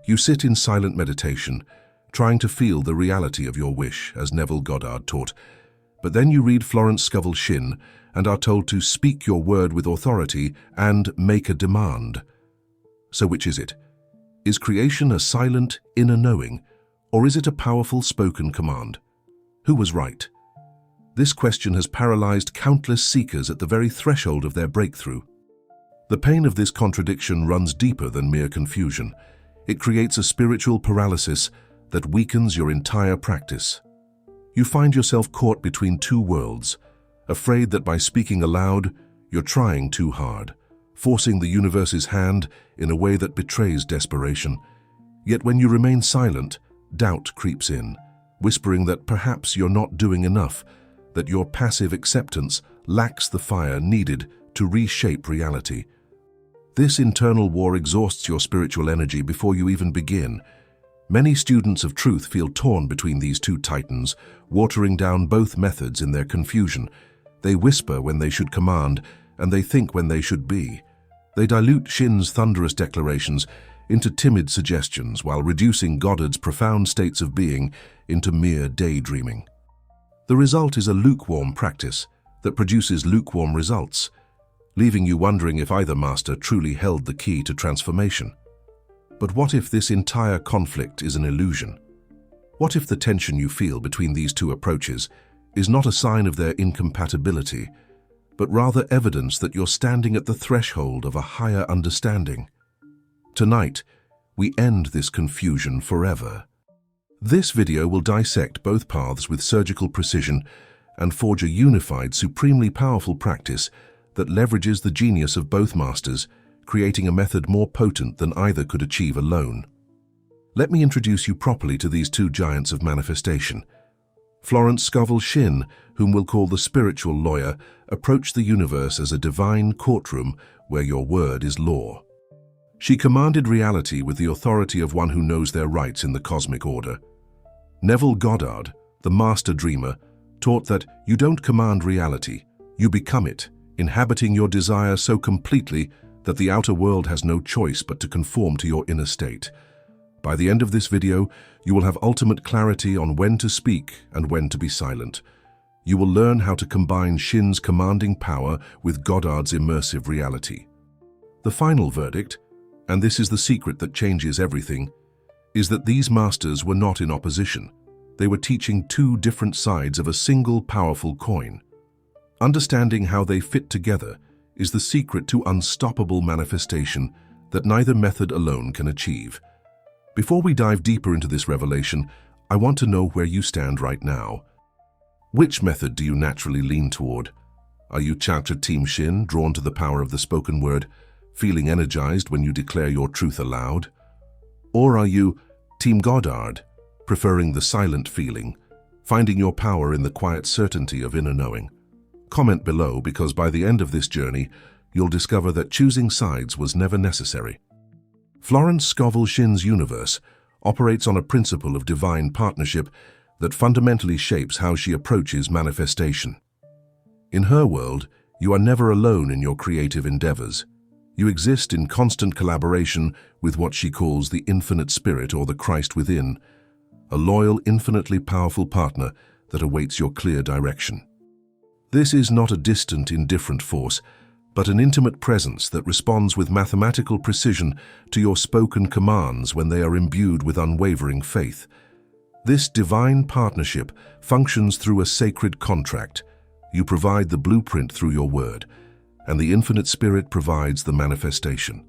You sit in silent meditation, trying to feel the reality of your wish, as Neville Goddard taught. But then you read Florence Scovel Shinn and are told to speak your word with authority and make a demand. So which is it? Is creation a silent, inner knowing, or is it a powerful spoken command? Who was right? This question has paralyzed countless seekers at the very threshold of their breakthrough. The pain of this contradiction runs deeper than mere confusion. It creates a spiritual paralysis that weakens your entire practice. You find yourself caught between two worlds, afraid that by speaking aloud, you're trying too hard, forcing the universe's hand in a way that betrays desperation. Yet when you remain silent, doubt creeps in, whispering that perhaps you're not doing enough, that your passive acceptance lacks the fire needed to reshape reality. This internal war exhausts your spiritual energy before you even begin. Many students of truth feel torn between these two titans, watering down both methods in their confusion. They whisper when they should command, and they think when they should be. They dilute Shinn's thunderous declarations into timid suggestions while reducing Goddard's profound states of being into mere daydreaming. The result is a lukewarm practice that produces lukewarm results, leaving you wondering if either master truly held the key to transformation. But what if this entire conflict is an illusion? What if the tension you feel between these two approaches is not a sign of their incompatibility, but rather evidence that you're standing at the threshold of a higher understanding? Tonight, we end this confusion forever. This video will dissect both paths with surgical precision and forge a unified, supremely powerful practice that leverages the genius of both masters, creating a method more potent than either could achieve alone. Let me introduce you properly to these two giants of manifestation. Florence Scovel Shinn, whom we'll call the spiritual lawyer, approached the universe as a divine courtroom where your word is law. She commanded reality with the authority of one who knows their rights in the cosmic order. Neville Goddard, the master dreamer, taught that you don't command reality, you become it, inhabiting your desire so completely that the outer world has no choice but to conform to your inner state. By the end of this video, you will have ultimate clarity on when to speak and when to be silent. You will learn how to combine Shinn's commanding power with Goddard's immersive reality. The final verdict, and this is the secret that changes everything, is that these masters were not in opposition. They were teaching two different sides of a single powerful coin. Understanding how they fit together is the secret to unstoppable manifestation that neither method alone can achieve. Before we dive deeper into this revelation, I want to know where you stand right now. Which method do you naturally lean toward? Are you Chakra Team Shinn, drawn to the power of the spoken word, feeling energized when you declare your truth aloud? Or are you Team Goddard, preferring the silent feeling, finding your power in the quiet certainty of inner knowing? Comment below, because by the end of this journey, you'll discover that choosing sides was never necessary. Florence Scovel Shinn's universe operates on a principle of divine partnership that fundamentally shapes how she approaches manifestation. In her world, you are never alone in your creative endeavors. You exist in constant collaboration with what she calls the infinite spirit, or the Christ within, a loyal, infinitely powerful partner that awaits your clear direction. This is not a distant, indifferent force, but an intimate presence that responds with mathematical precision to your spoken commands when they are imbued with unwavering faith. This divine partnership functions through a sacred contract. You provide the blueprint through your word, and the infinite spirit provides the manifestation.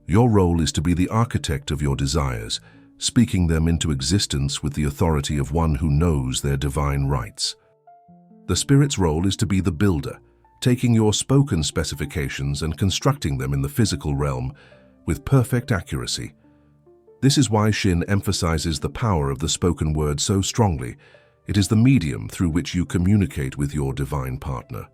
Your role is to be the architect of your desires, speaking them into existence with the authority of one who knows their divine rights. The spirit's role is to be the builder, taking your spoken specifications and constructing them in the physical realm with perfect accuracy. This is why Shinn emphasizes the power of the spoken word so strongly. It is the medium through which you communicate with your divine partner.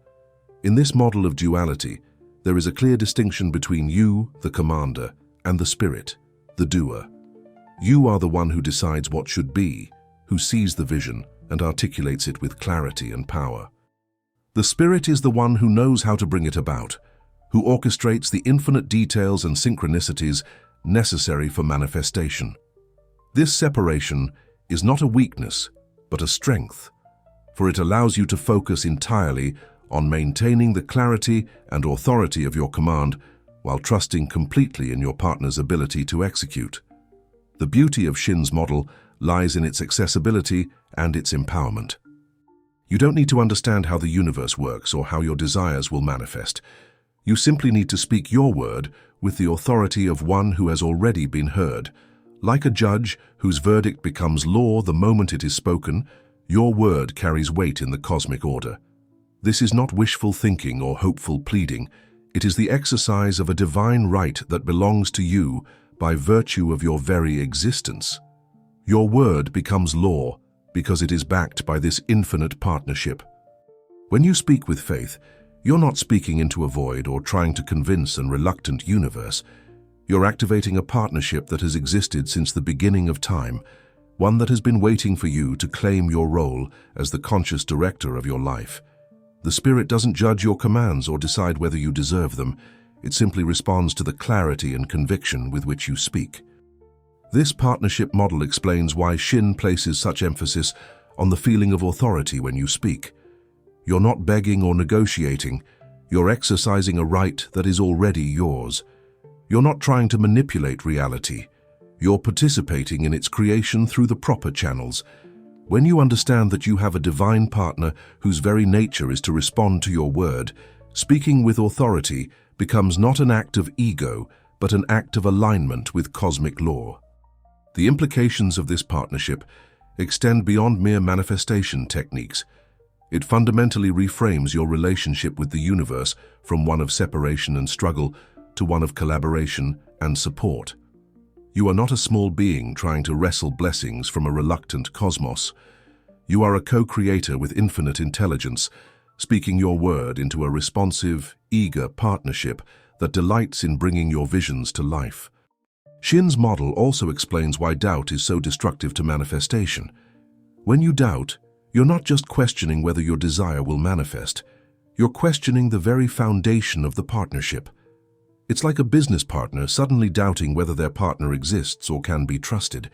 In this model of duality, there is a clear distinction between you, the commander, and the spirit, the doer. You are the one who decides what should be, who sees the vision and articulates it with clarity and power. The spirit is the one who knows how to bring it about, who orchestrates the infinite details and synchronicities necessary for manifestation. This separation is not a weakness, but a strength, for it allows you to focus entirely on maintaining the clarity and authority of your command while trusting completely in your partner's ability to execute. The beauty of Shinn's model lies in its accessibility and its empowerment. You don't need to understand how the universe works or how your desires will manifest. You simply need to speak your word with the authority of one who has already been heard. Like a judge whose verdict becomes law the moment it is spoken, your word carries weight in the cosmic order. This is not wishful thinking or hopeful pleading. It is the exercise of a divine right that belongs to you by virtue of your very existence. Your word becomes law because it is backed by this infinite partnership. When you speak with faith, you're not speaking into a void or trying to convince an reluctant universe. You're activating a partnership that has existed since the beginning of time, one that has been waiting for you to claim your role as the conscious director of your life. The Spirit doesn't judge your commands or decide whether you deserve them. It simply responds to the clarity and conviction with which you speak. This partnership model explains why Shinn places such emphasis on the feeling of authority when you speak. You're not begging or negotiating. You're exercising a right that is already yours. You're not trying to manipulate reality. You're participating in its creation through the proper channels. When you understand that you have a divine partner whose very nature is to respond to your word, speaking with authority becomes not an act of ego, but an act of alignment with cosmic law. The implications of this partnership extend beyond mere manifestation techniques. It fundamentally reframes your relationship with the universe from one of separation and struggle to one of collaboration and support. You are not a small being trying to wrestle blessings from a reluctant cosmos. You are a co-creator with infinite intelligence, speaking your word into a responsive, eager partnership that delights in bringing your visions to life. Shinn's model also explains why doubt is so destructive to manifestation. When you doubt, you're not just questioning whether your desire will manifest. You're questioning the very foundation of the partnership. It's like a business partner suddenly doubting whether their partner exists or can be trusted.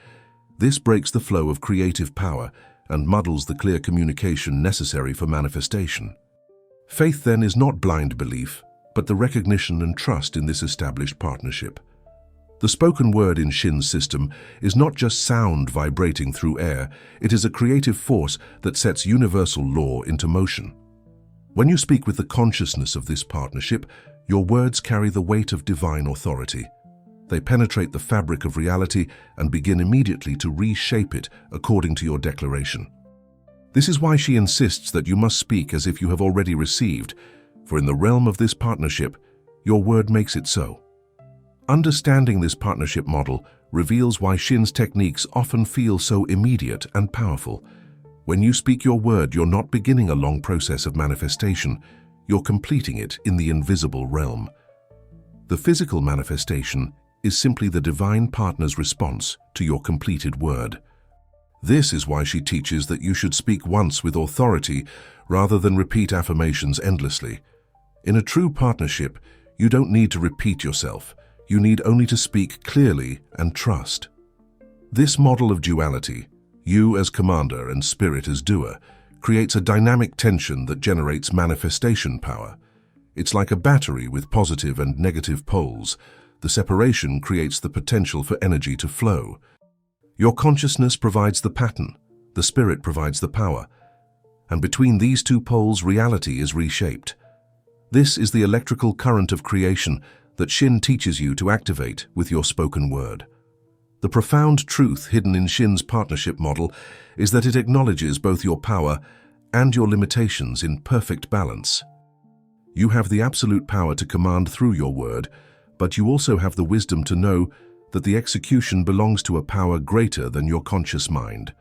This breaks the flow of creative power and muddles the clear communication necessary for manifestation. Faith then is not blind belief, but the recognition and trust in this established partnership. The spoken word in Shinn's system is not just sound vibrating through air, it is a creative force that sets universal law into motion. When you speak with the consciousness of this partnership, your words carry the weight of divine authority. They penetrate the fabric of reality and begin immediately to reshape it according to your declaration. This is why she insists that you must speak as if you have already received, for in the realm of this partnership, your word makes it so. Understanding this partnership model reveals why Shinn's techniques often feel so immediate and powerful. When you speak your word, you're not beginning a long process of manifestation, you're completing it in the invisible realm. The physical manifestation is simply the divine partner's response to your completed word. This is why she teaches that you should speak once with authority rather than repeat affirmations endlessly. In a true partnership, you don't need to repeat yourself. You need only to speak clearly and trust. This model of duality, you as commander and spirit as doer, creates a dynamic tension that generates manifestation power. It's like a battery with positive and negative poles. The separation creates the potential for energy to flow. Your consciousness provides the pattern, the spirit provides the power, and between these two poles reality is reshaped. This is the electrical current of creation that Shinn teaches you to activate with your spoken word. The profound truth hidden in Shinn's partnership model is that it acknowledges both your power and your limitations in perfect balance. You have the absolute power to command through your word, but you also have the wisdom to know that the execution belongs to a power greater than your conscious mind.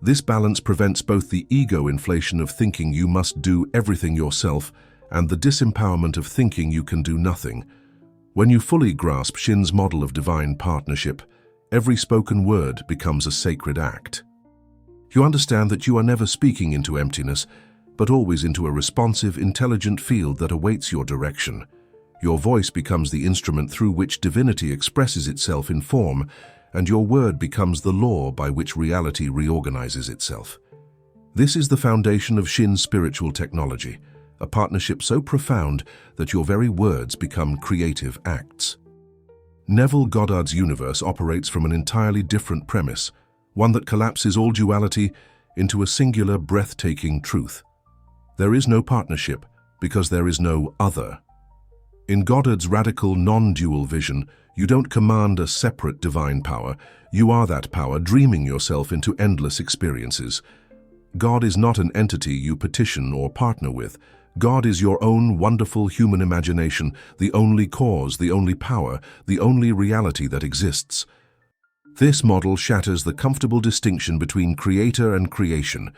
This balance prevents both the ego inflation of thinking you must do everything yourself and the disempowerment of thinking you can do nothing. When you fully grasp Shinn's model of divine partnership, every spoken word becomes a sacred act. You understand that you are never speaking into emptiness, but always into a responsive, intelligent field that awaits your direction. Your voice becomes the instrument through which divinity expresses itself in form, and your word becomes the law by which reality reorganizes itself. This is the foundation of Shinn's spiritual technology, a partnership so profound that your very words become creative acts. Neville Goddard's universe operates from an entirely different premise, one that collapses all duality into a singular, breathtaking truth. There is no partnership because there is no other. In Goddard's radical, non-dual vision, you don't command a separate divine power. You are that power, dreaming yourself into endless experiences. God is not an entity you petition or partner with. God is your own wonderful human imagination, the only cause, the only power, the only reality that exists. This model shatters the comfortable distinction between creator and creation,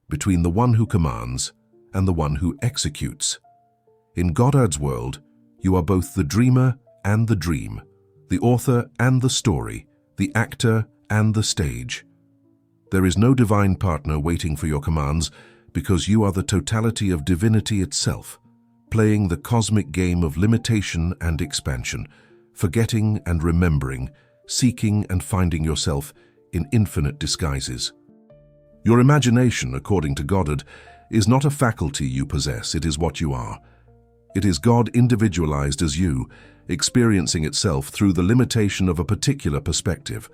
between the one who commands and the one who executes. In Goddard's world, you are both the dreamer and the dream, the author and the story, the actor and the stage. There is no divine partner waiting for your commands because you are the totality of divinity itself, playing the cosmic game of limitation and expansion, forgetting and remembering, seeking and finding yourself in infinite disguises. Your imagination, according to Goddard, is not a faculty you possess, it is what you are. It is God individualized as you, experiencing itself through the limitation of a particular perspective.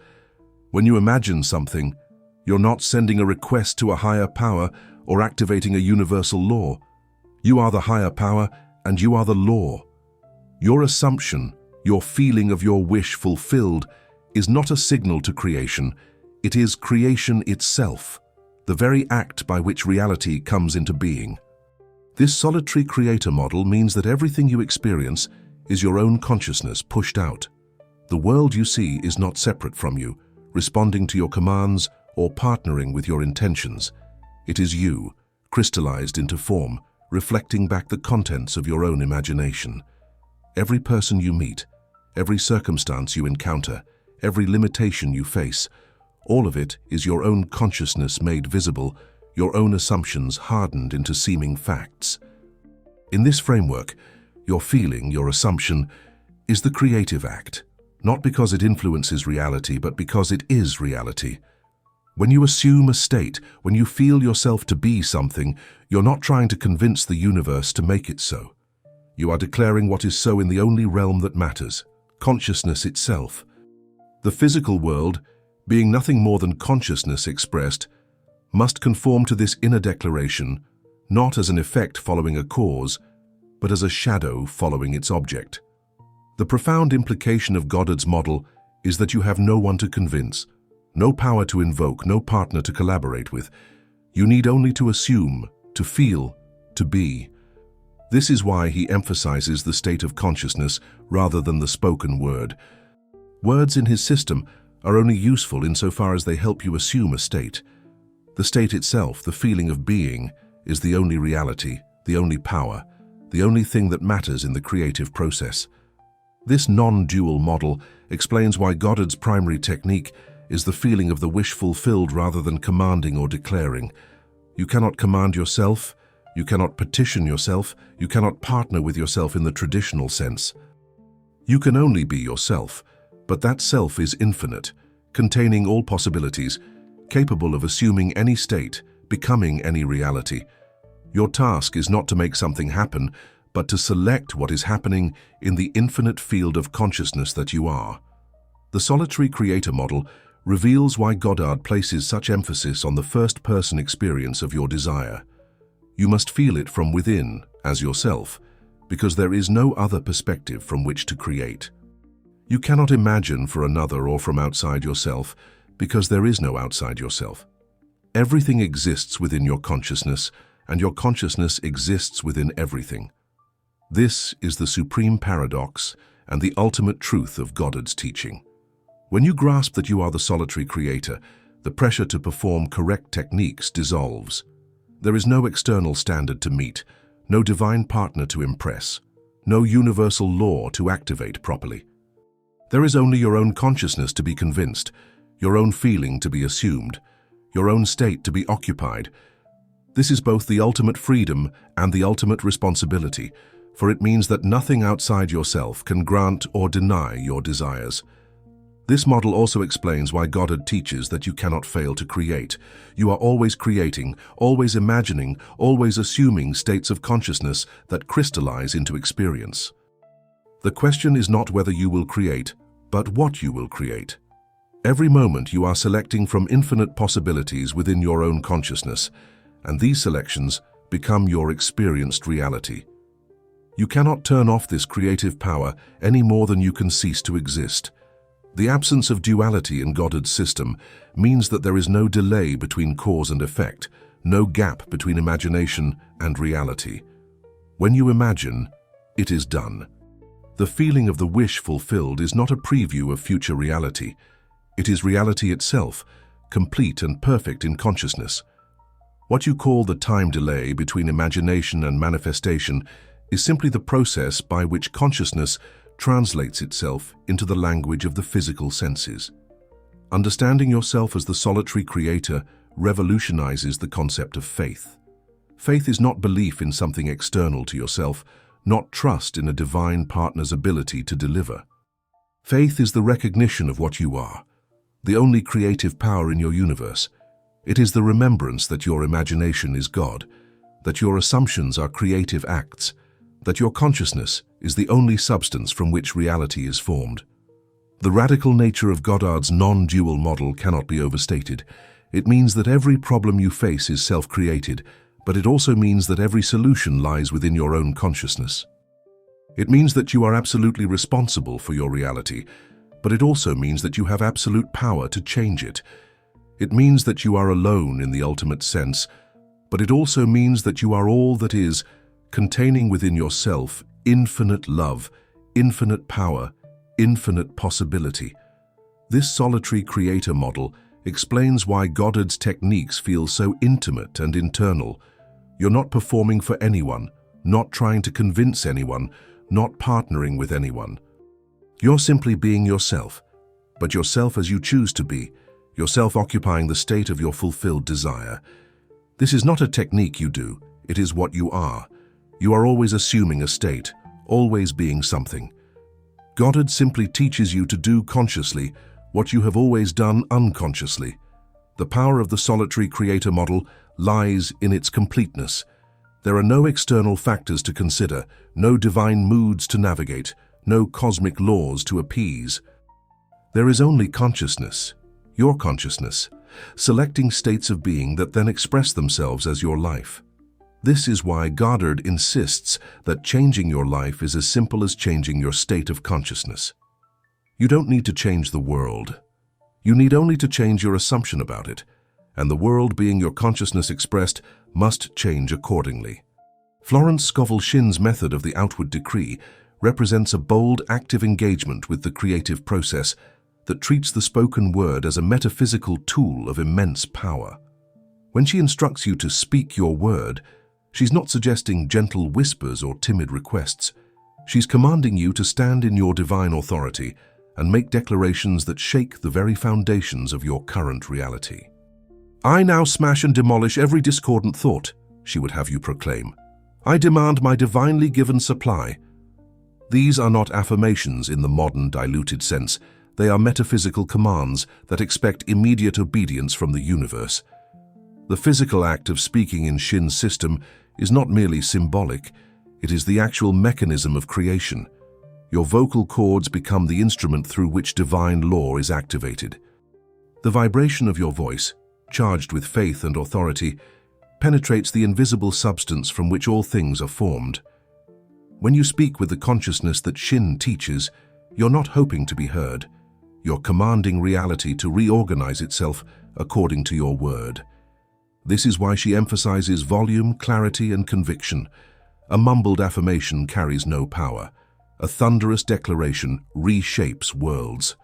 When you imagine something, you're not sending a request to a higher power or activating a universal law. You are the higher power and you are the law. Your assumption, your feeling of your wish fulfilled, is not a signal to creation. It is creation itself, the very act by which reality comes into being. This solitary creator model means that everything you experience is your own consciousness pushed out. The world you see is not separate from you, responding to your commands or partnering with your intentions. It is you, crystallized into form, reflecting back the contents of your own imagination. Every person you meet, every circumstance you encounter, every limitation you face, all of it is your own consciousness made visible, your own assumptions hardened into seeming facts. In this framework, your feeling, your assumption, is the creative act, not because it influences reality, but because it is reality. When you assume a state, when you feel yourself to be something, you're not trying to convince the universe to make it so. You are declaring what is so in the only realm that matters, consciousness itself. The physical world, being nothing more than consciousness expressed, must conform to this inner declaration, not as an effect following a cause, but as a shadow following its object. The profound implication of Goddard's model is that you have no one to convince, no power to invoke, no partner to collaborate with. You need only to assume, to feel, to be. This is why he emphasizes the state of consciousness rather than the spoken word. Words in his system are only useful insofar as they help you assume a state. The state itself, the feeling of being, is the only reality, the only power, the only thing that matters in the creative process. This non-dual model explains why Goddard's primary technique is the feeling of the wish fulfilled rather than commanding or declaring. You cannot command yourself, you cannot petition yourself, you cannot partner with yourself in the traditional sense. You can only be yourself, but that self is infinite, containing all possibilities, capable of assuming any state, becoming any reality. Your task is not to make something happen, but to select what is happening in the infinite field of consciousness that you are. The solitary creator model reveals why Goddard places such emphasis on the first-person experience of your desire. You must feel it from within, as yourself, because there is no other perspective from which to create. You cannot imagine for another or from outside yourself, because there is no outside yourself. Everything exists within your consciousness, and your consciousness exists within everything. This is the supreme paradox and the ultimate truth of Goddard's teaching. When you grasp that you are the solitary creator, the pressure to perform correct techniques dissolves. There is no external standard to meet, no divine partner to impress, no universal law to activate properly. There is only your own consciousness to be convinced, your own feeling to be assumed, your own state to be occupied. This is both the ultimate freedom and the ultimate responsibility, for it means that nothing outside yourself can grant or deny your desires. This model also explains why Goddard teaches that you cannot fail to create. You are always creating, always imagining, always assuming states of consciousness that crystallize into experience. The question is not whether you will create, but what you will create. Every moment you are selecting from infinite possibilities within your own consciousness, and these selections become your experienced reality. You cannot turn off this creative power any more than you can cease to exist. The absence of duality in Goddard's system means that there is no delay between cause and effect, no gap between imagination and reality. When you imagine, it is done. The feeling of the wish fulfilled is not a preview of future reality. It is reality itself, complete and perfect in consciousness. What you call the time delay between imagination and manifestation is simply the process by which consciousness translates itself into the language of the physical senses. Understanding yourself as the solitary creator revolutionizes the concept of faith. Faith is not belief in something external to yourself, not trust in a divine partner's ability to deliver. Faith is the recognition of what you are, the only creative power in your universe. It is the remembrance that your imagination is God, that your assumptions are creative acts, that your consciousness is the only substance from which reality is formed. The radical nature of Goddard's non-dual model cannot be overstated. It means that every problem you face is self-created, but it also means that every solution lies within your own consciousness. It means that you are absolutely responsible for your reality, but it also means that you have absolute power to change it. It means that you are alone in the ultimate sense, but it also means that you are all that is, containing within yourself infinite love, infinite power, infinite possibility. This solitary creator model explains why Goddard's techniques feel so intimate and internal. You're not performing for anyone, not trying to convince anyone, not partnering with anyone. You're simply being yourself, but yourself as you choose to be, yourself occupying the state of your fulfilled desire. This is not a technique you do, it is what you are. You are always assuming a state, always being something. Goddard simply teaches you to do consciously what you have always done unconsciously. The power of the solitary creator model lies in its completeness. There are no external factors to consider, no divine moods to navigate, no cosmic laws to appease. There is only consciousness, your consciousness, selecting states of being that then express themselves as your life. This is why Goddard insists that changing your life is as simple as changing your state of consciousness. You don't need to change the world. You need only to change your assumption about it, and the world, being your consciousness expressed, must change accordingly. Florence Scovel Shinn's method of the outward decree represents a bold, active engagement with the creative process that treats the spoken word as a metaphysical tool of immense power. When she instructs you to speak your word, she's not suggesting gentle whispers or timid requests. She's commanding you to stand in your divine authority and make declarations that shake the very foundations of your current reality. "I now smash and demolish every discordant thought," she would have you proclaim. "I demand my divinely given supply." These are not affirmations in the modern diluted sense. They are metaphysical commands that expect immediate obedience from the universe. The physical act of speaking in Shinn's system is not merely symbolic, it is the actual mechanism of creation. Your vocal cords become the instrument through which divine law is activated. The vibration of your voice, charged with faith and authority, penetrates the invisible substance from which all things are formed. When you speak with the consciousness that Shinn teaches, you're not hoping to be heard. You're commanding reality to reorganize itself according to your word. This is why she emphasizes volume, clarity, and conviction. A mumbled affirmation carries no power. A thunderous declaration reshapes worlds.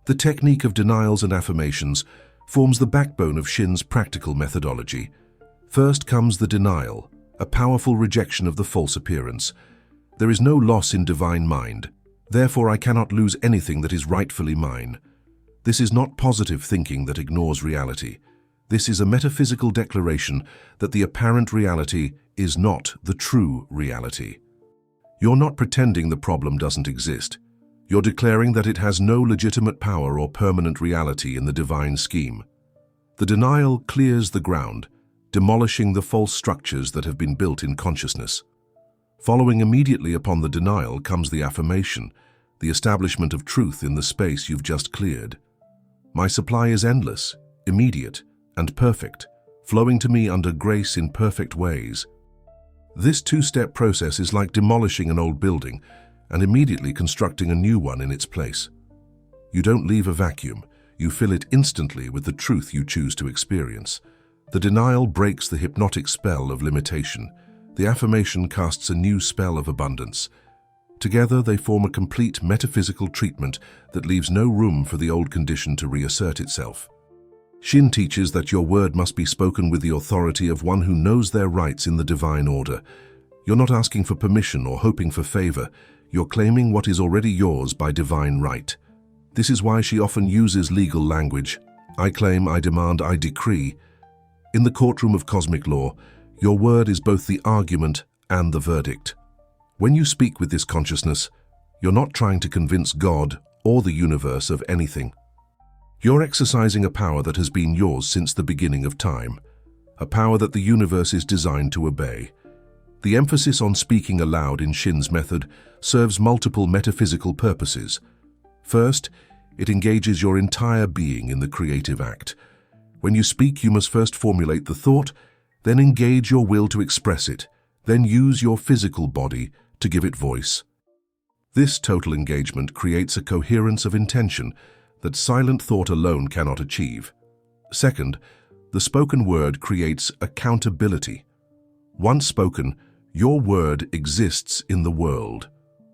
The technique of denials and affirmations forms the backbone of Shinn's practical methodology. First comes the denial, a powerful rejection of the false appearance. There is no loss in divine mind. Therefore, I cannot lose anything that is rightfully mine. This is not positive thinking that ignores reality. This is a metaphysical declaration that the apparent reality is not the true reality. You're not pretending the problem doesn't exist. You're declaring that it has no legitimate power or permanent reality in the divine scheme. The denial clears the ground, demolishing the false structures that have been built in consciousness. Following immediately upon the denial comes the affirmation, the establishment of truth in the space you've just cleared. My supply is endless, immediate, and perfect, flowing to me under grace in perfect ways. This two-step process is like demolishing an old building and immediately constructing a new one in its place. You don't leave a vacuum, you fill it instantly with the truth you choose to experience. The denial breaks the hypnotic spell of limitation. The affirmation casts a new spell of abundance. Together they form a complete metaphysical treatment that leaves no room for the old condition to reassert itself. Shinn teaches that your word must be spoken with the authority of one who knows their rights in the divine order. You're not asking for permission or hoping for favor. You're claiming what is already yours by divine right. This is why she often uses legal language. I claim, I demand, I decree. In the courtroom of cosmic law, your word is both the argument and the verdict. When you speak with this consciousness, you're not trying to convince God or the universe of anything. You're exercising a power that has been yours since the beginning of time, a power that the universe is designed to obey. The emphasis on speaking aloud in Shinn's method serves multiple metaphysical purposes. First, it engages your entire being in the creative act. When you speak, you must first formulate the thought, then engage your will to express it, then use your physical body to give it voice. This total engagement creates a coherence of intention that silent thought alone cannot achieve. Second, the spoken word creates accountability. Once spoken, your word exists in the world,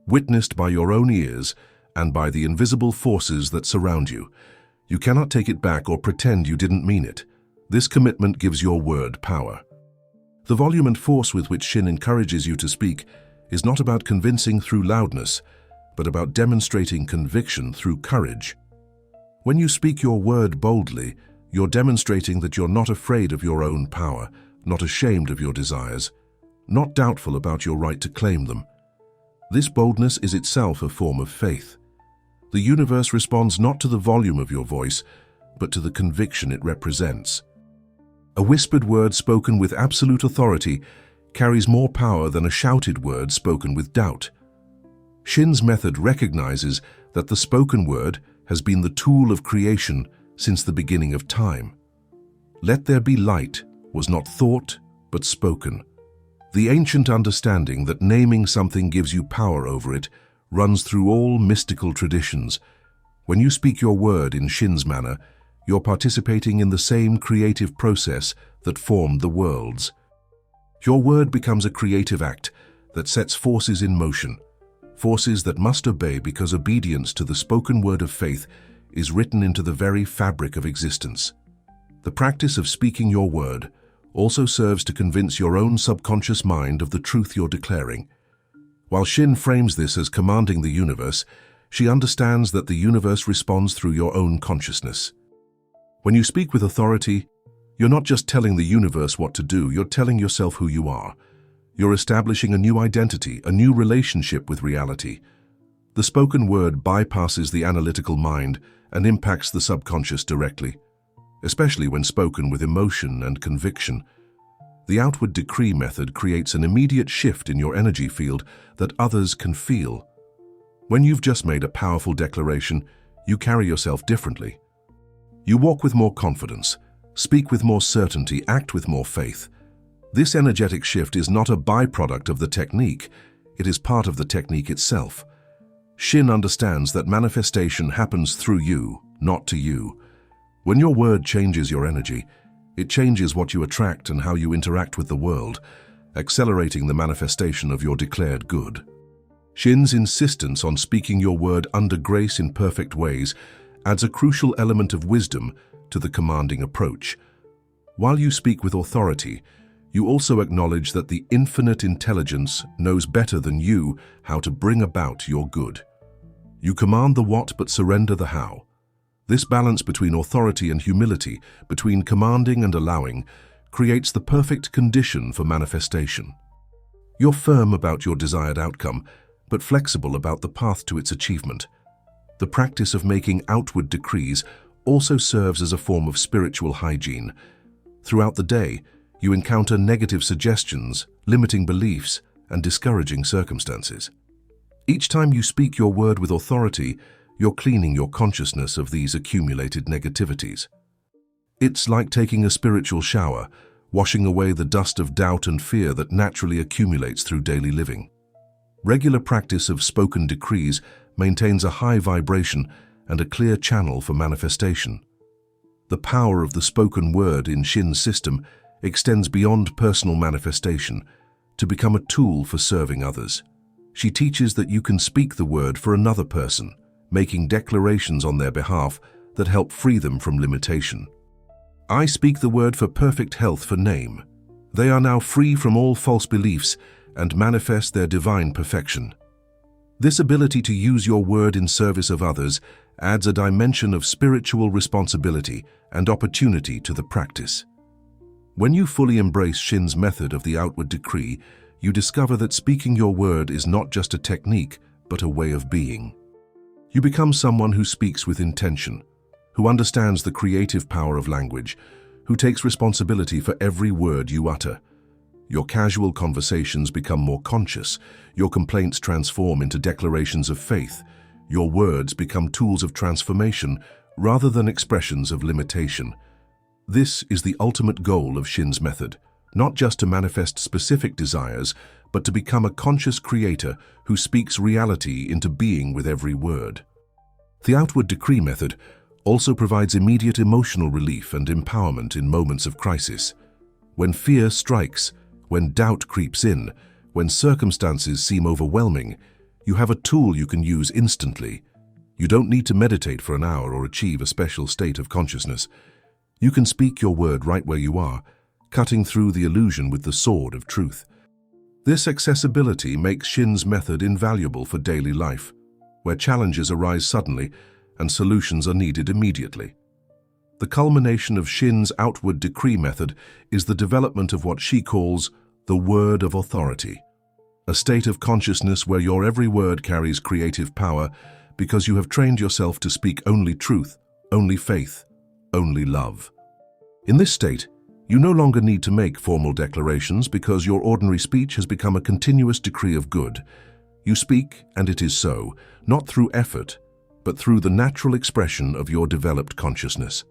witnessed by your own ears and by the invisible forces that surround you. You cannot take it back or pretend you didn't mean it. This commitment gives your word power. The volume and force with which Shinn encourages you to speak is not about convincing through loudness, but about demonstrating conviction through courage. When you speak your word boldly, you're demonstrating that you're not afraid of your own power, not ashamed of your desires, not doubtful about your right to claim them. This boldness is itself a form of faith. The universe responds not to the volume of your voice, but to the conviction it represents. A whispered word spoken with absolute authority carries more power than a shouted word spoken with doubt. Shinn's method recognizes that the spoken word has been the tool of creation since the beginning of time. Let there be light was not thought, but spoken. The ancient understanding that naming something gives you power over it runs through all mystical traditions. When you speak your word in Shinn's manner, you're participating in the same creative process that formed the worlds. Your word becomes a creative act that sets forces in motion, forces that must obey because obedience to the spoken word of faith is written into the very fabric of existence. The practice of speaking your word also serves to convince your own subconscious mind of the truth you're declaring. While Shinn frames this as commanding the universe, she understands that the universe responds through your own consciousness. When you speak with authority, you're not just telling the universe what to do, you're telling yourself who you are. You're establishing a new identity, a new relationship with reality. The spoken word bypasses the analytical mind and impacts the subconscious directly, especially when spoken with emotion and conviction. The outward decree method creates an immediate shift in your energy field that others can feel. When you've just made a powerful declaration, you carry yourself differently. You walk with more confidence, speak with more certainty, act with more faith. This energetic shift is not a byproduct of the technique, it is part of the technique itself. Shinn understands that manifestation happens through you, not to you. When your word changes your energy, it changes what you attract and how you interact with the world, accelerating the manifestation of your declared good. Shinn's insistence on speaking your word under grace in perfect ways adds a crucial element of wisdom to the commanding approach. While you speak with authority, you also acknowledge that the infinite intelligence knows better than you how to bring about your good. You command the what but surrender the how. This balance between authority and humility, between commanding and allowing, creates the perfect condition for manifestation. You're firm about your desired outcome, but flexible about the path to its achievement. The practice of making outward decrees also serves as a form of spiritual hygiene. Throughout the day, you encounter negative suggestions, limiting beliefs, and discouraging circumstances. Each time you speak your word with authority, you're cleaning your consciousness of these accumulated negativities. It's like taking a spiritual shower, washing away the dust of doubt and fear that naturally accumulates through daily living. Regular practice of spoken decrees maintains a high vibration and a clear channel for manifestation. The power of the spoken word in Shinn's system extends beyond personal manifestation to become a tool for serving others. She teaches that you can speak the word for another person, making declarations on their behalf that help free them from limitation. I speak the word for perfect health for name. They are now free from all false beliefs and manifest their divine perfection. This ability to use your word in service of others adds a dimension of spiritual responsibility and opportunity to the practice. When you fully embrace Shinn's method of the outward decree, you discover that speaking your word is not just a technique, but a way of being. You become someone who speaks with intention, who understands the creative power of language, who takes responsibility for every word you utter. Your casual conversations become more conscious, your complaints transform into declarations of faith, your words become tools of transformation rather than expressions of limitation. This is the ultimate goal of Shinn's method, not just to manifest specific desires, but to become a conscious creator who speaks reality into being with every word. The outward decree method also provides immediate emotional relief and empowerment in moments of crisis. When fear strikes, when doubt creeps in, when circumstances seem overwhelming, you have a tool you can use instantly. You don't need to meditate for an hour or achieve a special state of consciousness. You can speak your word right where you are, cutting through the illusion with the sword of truth. This accessibility makes Shinn's method invaluable for daily life, where challenges arise suddenly and solutions are needed immediately. The culmination of Shinn's outward decree method is the development of what she calls the word of authority, a state of consciousness where your every word carries creative power because you have trained yourself to speak only truth, only faith, only love. In this state, you no longer need to make formal declarations because your ordinary speech has become a continuous decree of good. You speak, and it is so, not through effort, but through the natural expression of your developed consciousness.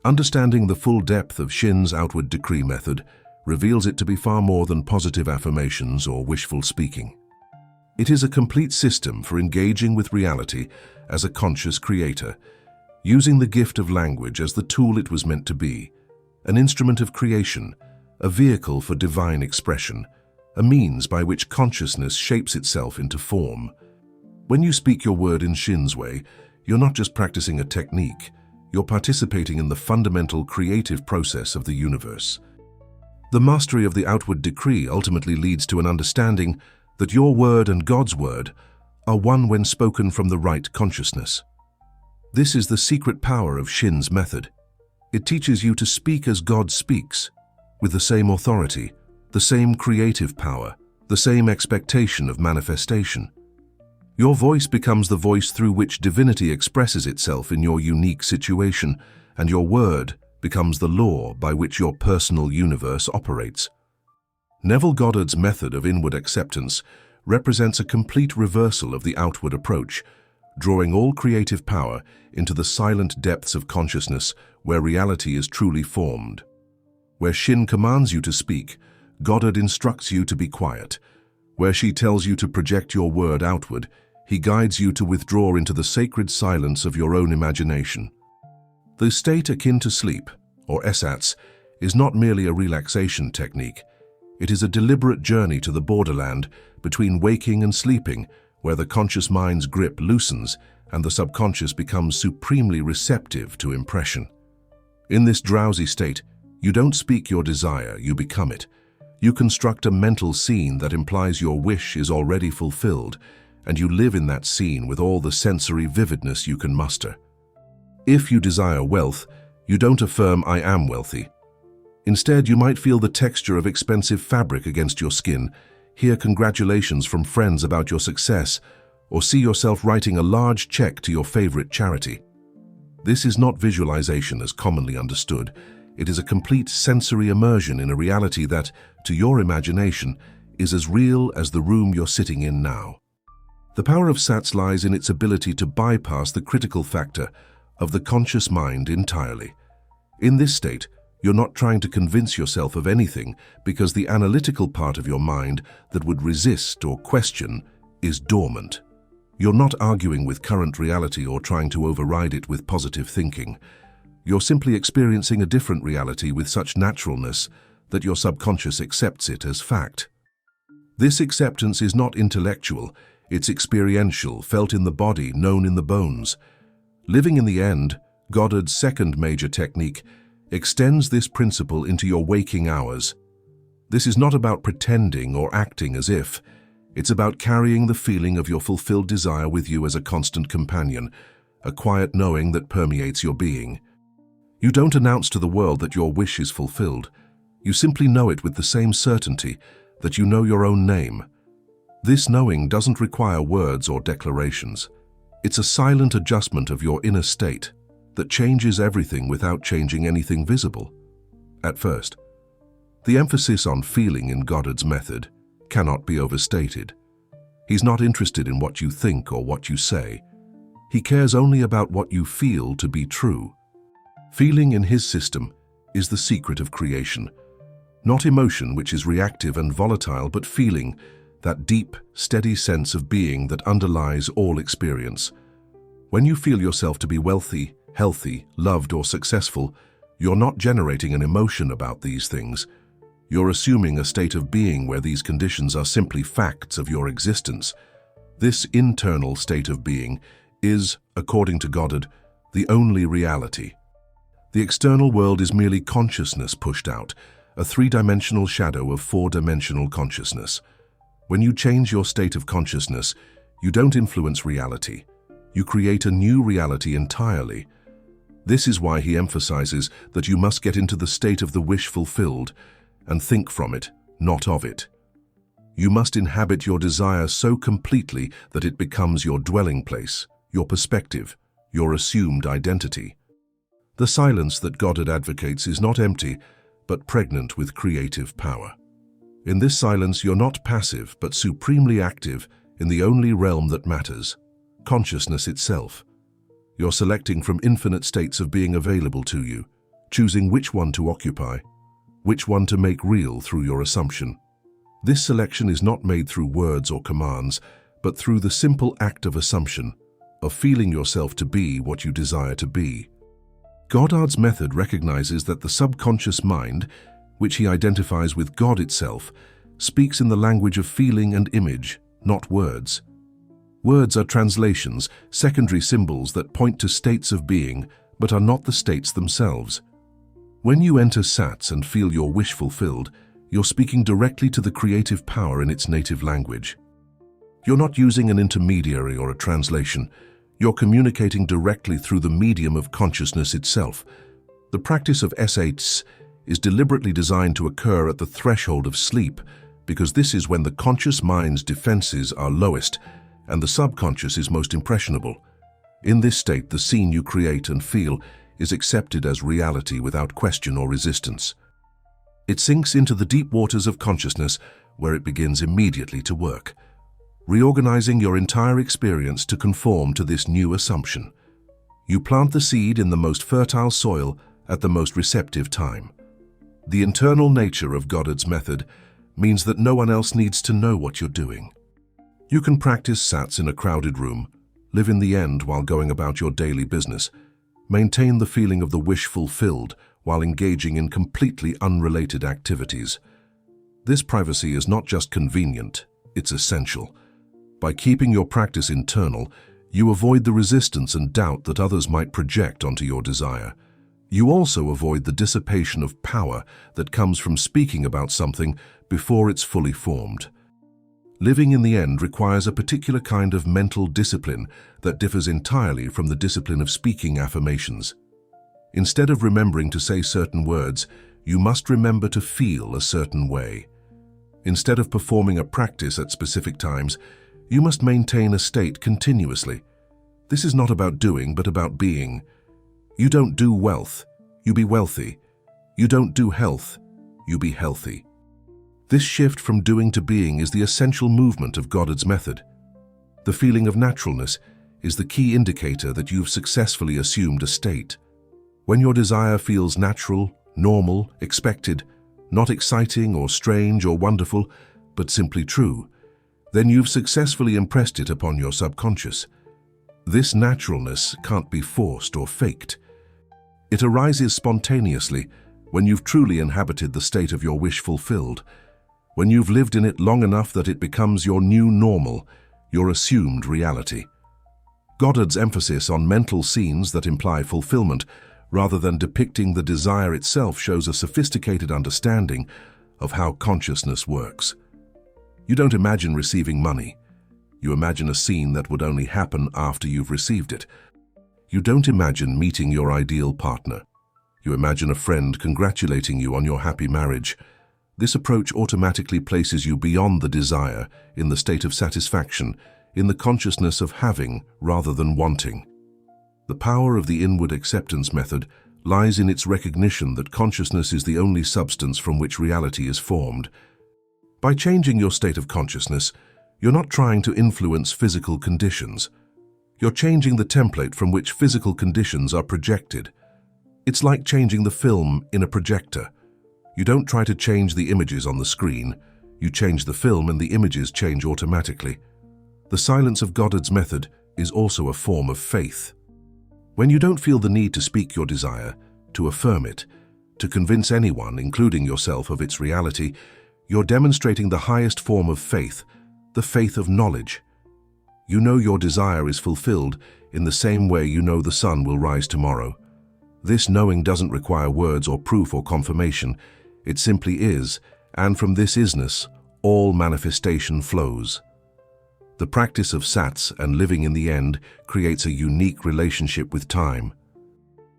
Understanding the full depth of Shinn's outward decree method reveals it to be far more than positive affirmations or wishful speaking. It is a complete system for engaging with reality as a conscious creator, using the gift of language as the tool it was meant to be, an instrument of creation, a vehicle for divine expression, a means by which consciousness shapes itself into form. When you speak your word in Shinn's way, you're not just practicing a technique, you're participating in the fundamental creative process of the universe. The mastery of the outward decree ultimately leads to an understanding that your word and God's word are one when spoken from the right consciousness. This is the secret power of Shinn's method. It teaches you to speak as God speaks, with the same authority, the same creative power, the same expectation of manifestation. Your voice becomes the voice through which divinity expresses itself in your unique situation, and your word becomes the law by which your personal universe operates. Neville Goddard's method of inward acceptance represents a complete reversal of the outward approach, drawing all creative power into the silent depths of consciousness where reality is truly formed. Where Shinn commands you to speak, Goddard instructs you to be quiet. Where she tells you to project your word outward, he guides you to withdraw into the sacred silence of your own imagination. The state akin to sleep, or ersatz, is not merely a relaxation technique. It is a deliberate journey to the borderland between waking and sleeping, where the conscious mind's grip loosens and the subconscious becomes supremely receptive to impression. In this drowsy state, you don't speak your desire, you become it. You construct a mental scene that implies your wish is already fulfilled, and you live in that scene with all the sensory vividness you can muster. If you desire wealth, you don't affirm "I am wealthy." Instead, you might feel the texture of expensive fabric against your skin, hear congratulations from friends about your success, or see yourself writing a large check to your favorite charity. This is not visualization as commonly understood. It is a complete sensory immersion in a reality that, to your imagination, is as real as the room you're sitting in now. The power of SATS lies in its ability to bypass the critical factor of the conscious mind entirely. In this state, you're not trying to convince yourself of anything because the analytical part of your mind that would resist or question is dormant. You're not arguing with current reality or trying to override it with positive thinking. You're simply experiencing a different reality with such naturalness that your subconscious accepts it as fact. This acceptance is not intellectual, it's experiential, felt in the body, known in the bones. Living in the End, Goddard's second major technique, extends this principle into your waking hours. This is not about pretending or acting as if. It's about carrying the feeling of your fulfilled desire with you as a constant companion, a quiet knowing that permeates your being. You don't announce to the world that your wish is fulfilled. You simply know it with the same certainty that you know your own name. This knowing doesn't require words or declarations. It's a silent adjustment of your inner state that changes everything without changing anything visible. At first, the emphasis on feeling in Goddard's method cannot be overstated. He's not interested in what you think or what you say. He cares only about what you feel to be true. Feeling in his system is the secret of creation. Not emotion, which is reactive and volatile, but feeling, that deep, steady sense of being that underlies all experience. When you feel yourself to be wealthy, healthy, loved, or successful, you're not generating an emotion about these things. You're assuming a state of being where these conditions are simply facts of your existence. This internal state of being is, according to Goddard, the only reality. The external world is merely consciousness pushed out, a three-dimensional shadow of four-dimensional consciousness. When you change your state of consciousness, you don't influence reality. You create a new reality entirely. This is why he emphasizes that you must get into the state of the wish fulfilled and think from it, not of it. You must inhabit your desire so completely that it becomes your dwelling place, your perspective, your assumed identity. The silence that Goddard advocates is not empty, but pregnant with creative power. In this silence, you're not passive, but supremely active in the only realm that matters, consciousness itself. You're selecting from infinite states of being available to you, choosing which one to occupy, which one to make real through your assumption. This selection is not made through words or commands, but through the simple act of assumption, of feeling yourself to be what you desire to be. Goddard's method recognizes that the subconscious mind, which he identifies with God itself, speaks in the language of feeling and image, not words. Words are translations, secondary symbols that point to states of being, but are not the states themselves. When you enter SATS and feel your wish fulfilled, you're speaking directly to the creative power in its native language. You're not using an intermediary or a translation. You're communicating directly through the medium of consciousness itself. The practice of SATS is deliberately designed to occur at the threshold of sleep, because this is when the conscious mind's defenses are lowest and the subconscious is most impressionable. In this state, the scene you create and feel is accepted as reality without question or resistance. It sinks into the deep waters of consciousness, where it begins immediately to work, reorganizing your entire experience to conform to this new assumption. You plant the seed in the most fertile soil at the most receptive time. The internal nature of Goddard's method means that no one else needs to know what you're doing. You can practice SATS in a crowded room, live in the End while going about your daily business, maintain the feeling of the wish fulfilled while engaging in completely unrelated activities. This privacy is not just convenient, it's essential. By keeping your practice internal, you avoid the resistance and doubt that others might project onto your desire. You also avoid the dissipation of power that comes from speaking about something before it's fully formed. Living in the End requires a particular kind of mental discipline that differs entirely from the discipline of speaking affirmations. Instead of remembering to say certain words, you must remember to feel a certain way. Instead of performing a practice at specific times, you must maintain a state continuously. This is not about doing, but about being. You don't do wealth, you be wealthy. You don't do health, you be healthy. This shift from doing to being is the essential movement of Goddard's method. The feeling of naturalness is the key indicator that you've successfully assumed a state. When your desire feels natural, normal, expected, not exciting or strange or wonderful, but simply true, then you've successfully impressed it upon your subconscious. This naturalness can't be forced or faked. It arises spontaneously when you've truly inhabited the state of your wish fulfilled, when you've lived in it long enough that it becomes your new normal, your assumed reality. Goddard's emphasis on mental scenes that imply fulfillment, rather than depicting the desire itself, shows a sophisticated understanding of how consciousness works. You don't imagine receiving money. You imagine a scene that would only happen after you've received it. You don't imagine meeting your ideal partner. You imagine a friend congratulating you on your happy marriage. This approach automatically places you beyond the desire, in the state of satisfaction, in the consciousness of having rather than wanting. The power of the inward acceptance method lies in its recognition that consciousness is the only substance from which reality is formed. By changing your state of consciousness, you're not trying to influence physical conditions. You're changing the template from which physical conditions are projected. It's like changing the film in a projector. You don't try to change the images on the screen. You change the film and the images change automatically. The silence of Goddard's method is also a form of faith. When you don't feel the need to speak your desire, to affirm it, to convince anyone, including yourself, of its reality, you're demonstrating the highest form of faith, the faith of knowledge. You know your desire is fulfilled in the same way you know the sun will rise tomorrow. This knowing doesn't require words or proof or confirmation. It simply is, and from this isness, all manifestation flows. The practice of sats and living in the end creates a unique relationship with time.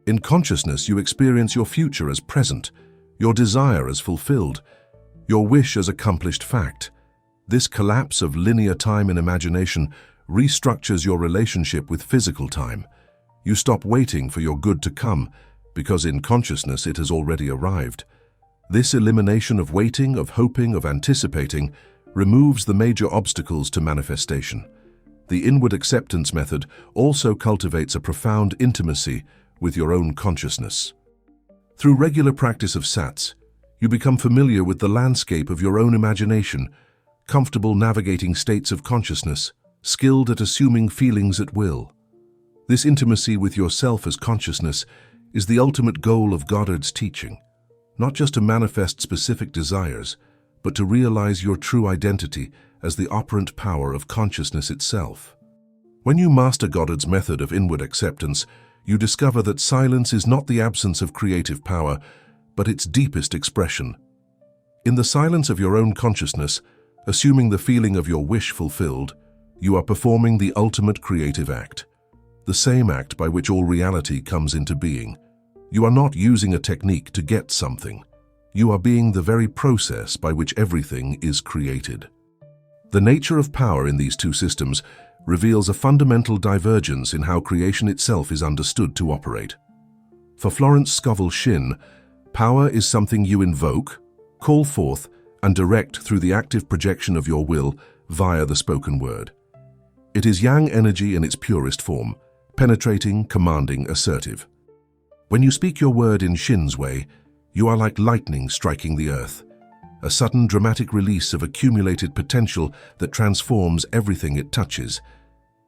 In consciousness, you experience your future as present, your desire as fulfilled, your wish as accomplished fact. This collapse of linear time in imagination restructures your relationship with physical time. You stop waiting for your good to come, because in consciousness it has already arrived. This elimination of waiting, of hoping, of anticipating, removes the major obstacles to manifestation. The inward acceptance method also cultivates a profound intimacy with your own consciousness. Through regular practice of sats, you become familiar with the landscape of your own imagination, comfortable navigating states of consciousness, skilled at assuming feelings at will. This intimacy with yourself as consciousness is the ultimate goal of Goddard's teaching, not just to manifest specific desires, but to realize your true identity as the operant power of consciousness itself. When you master Goddard's method of inward acceptance, you discover that silence is not the absence of creative power, but its deepest expression. In the silence of your own consciousness, assuming the feeling of your wish fulfilled, you are performing the ultimate creative act, the same act by which all reality comes into being. You are not using a technique to get something. You are being the very process by which everything is created. The nature of power in these two systems reveals a fundamental divergence in how creation itself is understood to operate. For Florence Scovel Shinn, power is something you invoke, call forth, and direct through the active projection of your will via the spoken word. It is yang energy in its purest form, penetrating, commanding, assertive. When you speak your word in Shinn's way, you are like lightning striking the earth, a sudden dramatic release of accumulated potential that transforms everything it touches.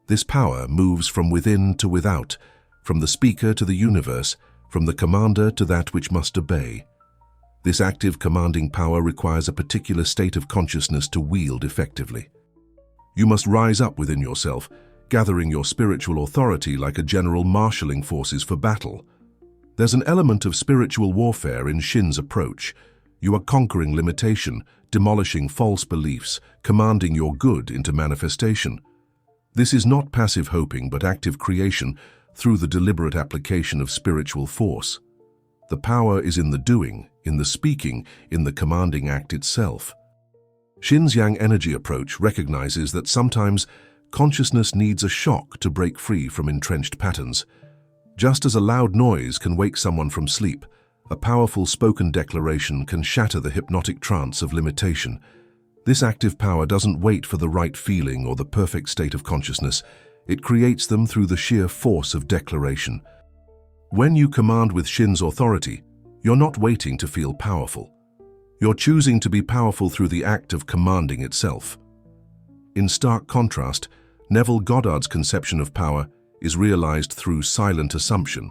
This power moves from within to without, from the speaker to the universe, from the commander to that which must obey. This active commanding power requires a particular state of consciousness to wield effectively. You must rise up within yourself, gathering your spiritual authority like a general marshalling forces for battle. There's an element of spiritual warfare in Shinn's approach. You are conquering limitation, demolishing false beliefs, commanding your good into manifestation. This is not passive hoping but active creation through the deliberate application of spiritual force. The power is in the doing, in the speaking, in the commanding act itself. Shinn's yang energy approach recognizes that sometimes consciousness needs a shock to break free from entrenched patterns. Just as a loud noise can wake someone from sleep, a powerful spoken declaration can shatter the hypnotic trance of limitation. This active power doesn't wait for the right feeling or the perfect state of consciousness. It creates them through the sheer force of declaration. When you command with Shinn's authority, you're not waiting to feel powerful. You're choosing to be powerful through the act of commanding itself. In stark contrast, Neville Goddard's conception of power is realized through silent assumption,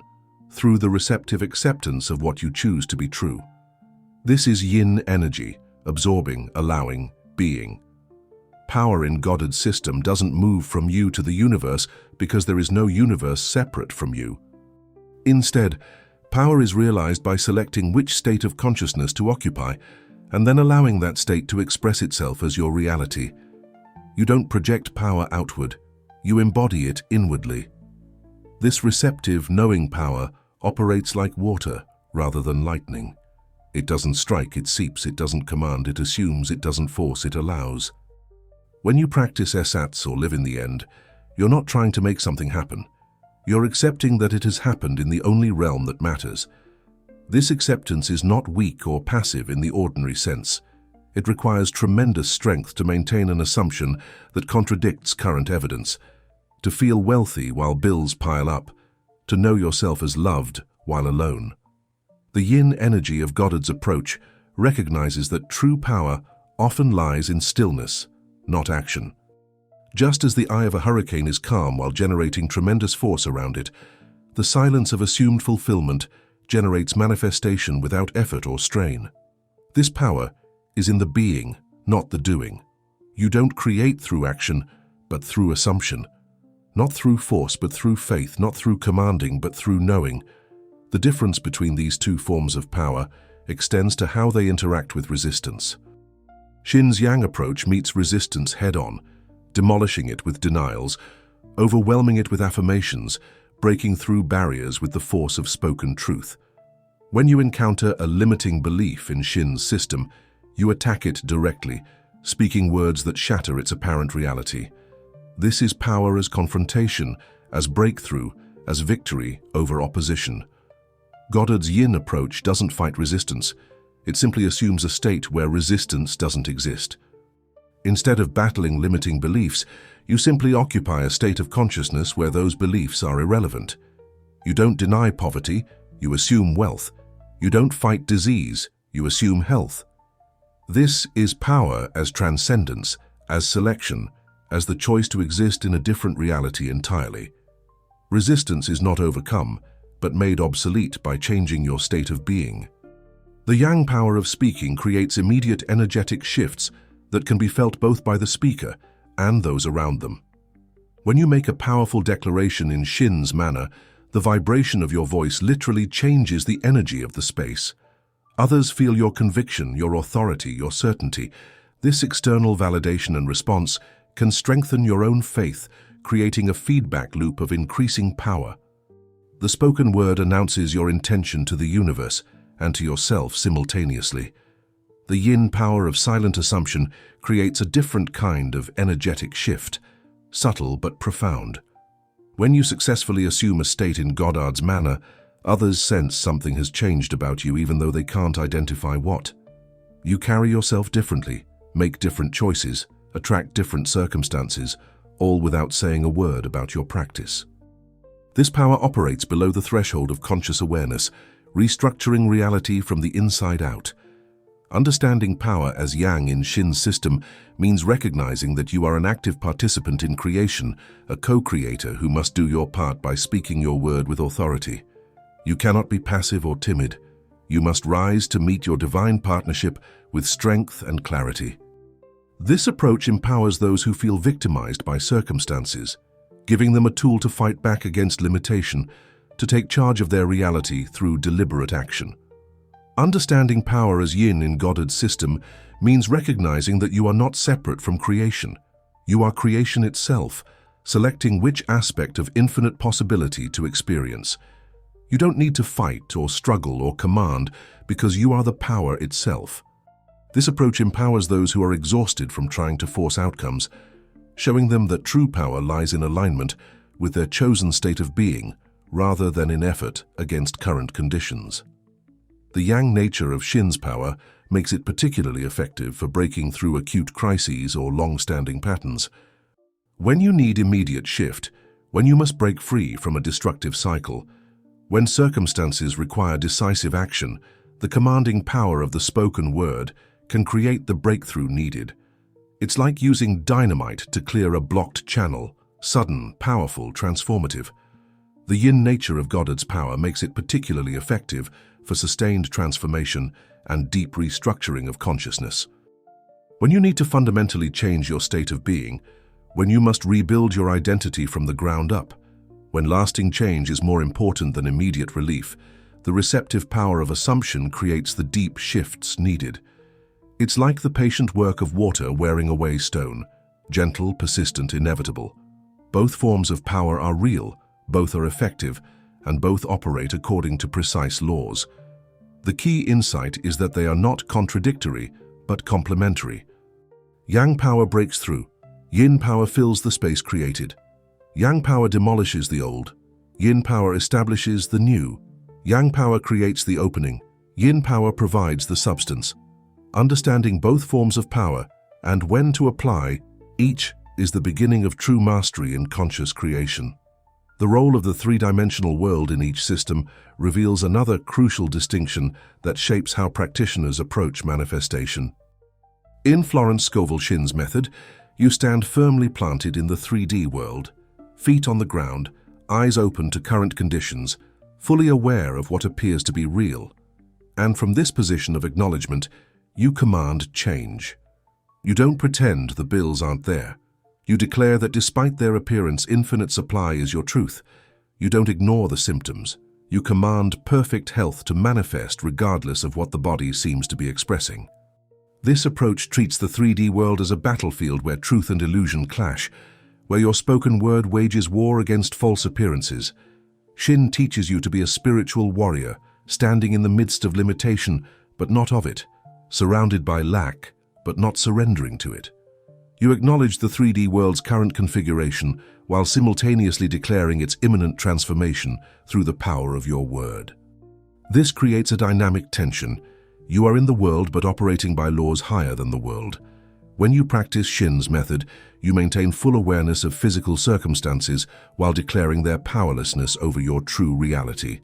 through the receptive acceptance of what you choose to be true. This is yin energy, absorbing, allowing, being. Power in Goddard's system doesn't move from you to the universe because there is no universe separate from you. Instead, power is realized by selecting which state of consciousness to occupy and then allowing that state to express itself as your reality. You don't project power outward, you embody it inwardly. This receptive, knowing power operates like water rather than lightning. It doesn't strike, it seeps, it doesn't command, it assumes, it doesn't force, it allows. When you practice ersatz or live in the end, you're not trying to make something happen. You're accepting that it has happened in the only realm that matters. This acceptance is not weak or passive in the ordinary sense. It requires tremendous strength to maintain an assumption that contradicts current evidence, to feel wealthy while bills pile up, to know yourself as loved while alone. The yin energy of Goddard's approach recognizes that true power often lies in stillness, not action. Just as the eye of a hurricane is calm while generating tremendous force around it, the silence of assumed fulfillment generates manifestation without effort or strain. This power is in the being, not the doing. You don't create through action, but through assumption. Not through force, but through faith, not through commanding, but through knowing. The difference between these two forms of power extends to how they interact with resistance. Shinn's yang approach meets resistance head-on, demolishing it with denials, overwhelming it with affirmations, breaking through barriers with the force of spoken truth. When you encounter a limiting belief in Shinn's system, you attack it directly, speaking words that shatter its apparent reality. This is power as confrontation, as breakthrough, as victory over opposition. Goddard's yin approach doesn't fight resistance. It simply assumes a state where resistance doesn't exist. Instead of battling limiting beliefs, you simply occupy a state of consciousness where those beliefs are irrelevant. You don't deny poverty, you assume wealth. You don't fight disease, you assume health. This is power as transcendence, as selection, as the choice to exist in a different reality entirely. Resistance is not overcome, but made obsolete by changing your state of being. The yang power of speaking creates immediate energetic shifts that can be felt both by the speaker and those around them. When you make a powerful declaration in Shinn's manner, the vibration of your voice literally changes the energy of the space. Others feel your conviction, your authority, your certainty. This external validation and response can strengthen your own faith, creating a feedback loop of increasing power. The spoken word announces your intention to the universe and to yourself simultaneously. The yin power of silent assumption creates a different kind of energetic shift, subtle but profound. When you successfully assume a state in Goddard's manner, others sense something has changed about you even though they can't identify what. You carry yourself differently, make different choices, attract different circumstances, all without saying a word about your practice. This power operates below the threshold of conscious awareness, restructuring reality from the inside out. Understanding power as yang in Shinn's system means recognizing that you are an active participant in creation, a co-creator who must do your part by speaking your word with authority. You cannot be passive or timid. You must rise to meet your divine partnership with strength and clarity. This approach empowers those who feel victimized by circumstances, giving them a tool to fight back against limitation, to take charge of their reality through deliberate action. Understanding power as yin in Goddard's system means recognizing that you are not separate from creation. You are creation itself, selecting which aspect of infinite possibility to experience. You don't need to fight or struggle or command because you are the power itself. This approach empowers those who are exhausted from trying to force outcomes, showing them that true power lies in alignment with their chosen state of being, rather than in effort against current conditions. The yang nature of Shinn's power makes it particularly effective for breaking through acute crises or long-standing patterns. When you need immediate shift, when you must break free from a destructive cycle, when circumstances require decisive action, the commanding power of the spoken word can create the breakthrough needed. It's like using dynamite to clear a blocked channel, sudden, powerful, transformative. The yin nature of Goddard's power makes it particularly effective for sustained transformation and deep restructuring of consciousness. When you need to fundamentally change your state of being, when you must rebuild your identity from the ground up, when lasting change is more important than immediate relief, the receptive power of assumption creates the deep shifts needed. It's like the patient work of water wearing away stone, gentle, persistent, inevitable. Both forms of power are real, both are effective, and both operate according to precise laws. The key insight is that they are not contradictory, but complementary. Yang power breaks through. Yin power fills the space created. Yang power demolishes the old. Yin power establishes the new. Yang power creates the opening. Yin power provides the substance. Understanding both forms of power and when to apply each is the beginning of true mastery in conscious creation. The role of the three-dimensional world in each system reveals another crucial distinction that shapes how practitioners approach manifestation. In Florence Scovel Shinn's method, you stand firmly planted in the 3D world, feet on the ground, eyes open to current conditions, fully aware of what appears to be real. And from this position of acknowledgement, you command change. You don't pretend the bills aren't there. You declare that despite their appearance, infinite supply is your truth. You don't ignore the symptoms. You command perfect health to manifest regardless of what the body seems to be expressing. This approach treats the 3D world as a battlefield where truth and illusion clash, where your spoken word wages war against false appearances. Shinn teaches you to be a spiritual warrior, standing in the midst of limitation, but not of it, surrounded by lack, but not surrendering to it. You acknowledge the 3D world's current configuration while simultaneously declaring its imminent transformation through the power of your word. This creates a dynamic tension. You are in the world but operating by laws higher than the world. When you practice Shinn's method, you maintain full awareness of physical circumstances while declaring their powerlessness over your true reality.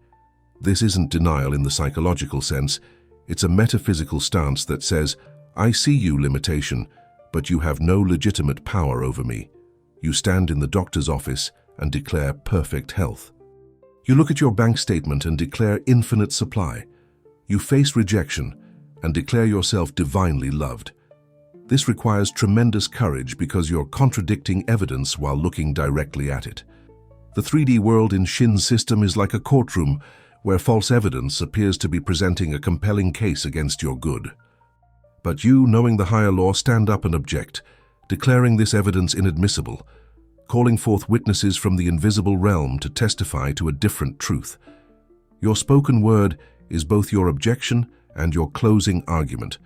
This isn't denial in the psychological sense. It's a metaphysical stance that says, I see you, limitation, but you have no legitimate power over me. You stand in the doctor's office and declare perfect health. You look at your bank statement and declare infinite supply. You face rejection and declare yourself divinely loved. This requires tremendous courage because you're contradicting evidence while looking directly at it. The 3D world in Shinn's system is like a courtroom where false evidence appears to be presenting a compelling case against your good. But you, knowing the higher law, stand up and object, declaring this evidence inadmissible, calling forth witnesses from the invisible realm to testify to a different truth. Your spoken word is both your objection and your closing argument,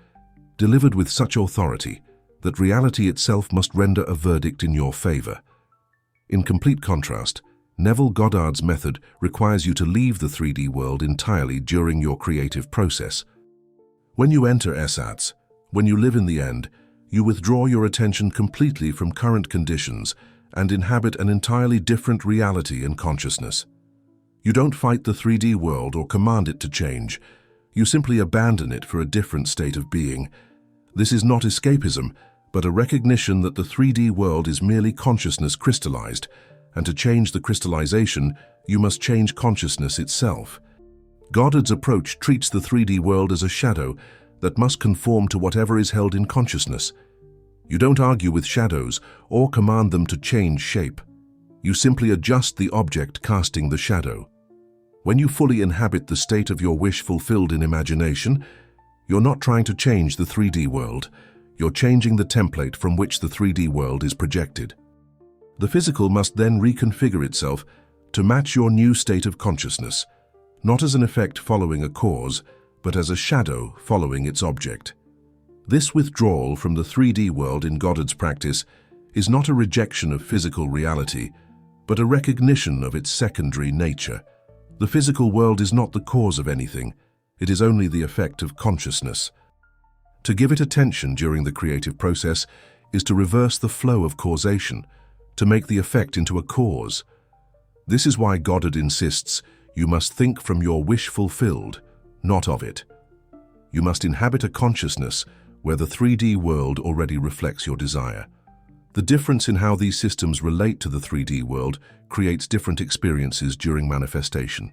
delivered with such authority that reality itself must render a verdict in your favor. In complete contrast, Neville Goddard's method requires you to leave the 3D world entirely during your creative process. When you enter ersatz, when you live in the end, you withdraw your attention completely from current conditions and inhabit an entirely different reality and consciousness. You don't fight the 3D world or command it to change. You simply abandon it for a different state of being. This is not escapism, but a recognition that the 3D world is merely consciousness crystallized, and to change the crystallization, you must change consciousness itself. Goddard's approach treats the 3D world as a shadow that must conform to whatever is held in consciousness. You don't argue with shadows or command them to change shape. You simply adjust the object casting the shadow. When you fully inhabit the state of your wish fulfilled in imagination, you're not trying to change the 3D world. You're changing the template from which the 3D world is projected. The physical must then reconfigure itself to match your new state of consciousness, not as an effect following a cause, but as a shadow following its object. This withdrawal from the 3D world in Goddard's practice is not a rejection of physical reality, but a recognition of its secondary nature. The physical world is not the cause of anything, it is only the effect of consciousness. To give it attention during the creative process is to reverse the flow of causation, to make the effect into a cause. This is why Goddard insists you must think from your wish fulfilled, not of it. You must inhabit a consciousness where the 3D world already reflects your desire. The difference in how these systems relate to the 3D world creates different experiences during manifestation.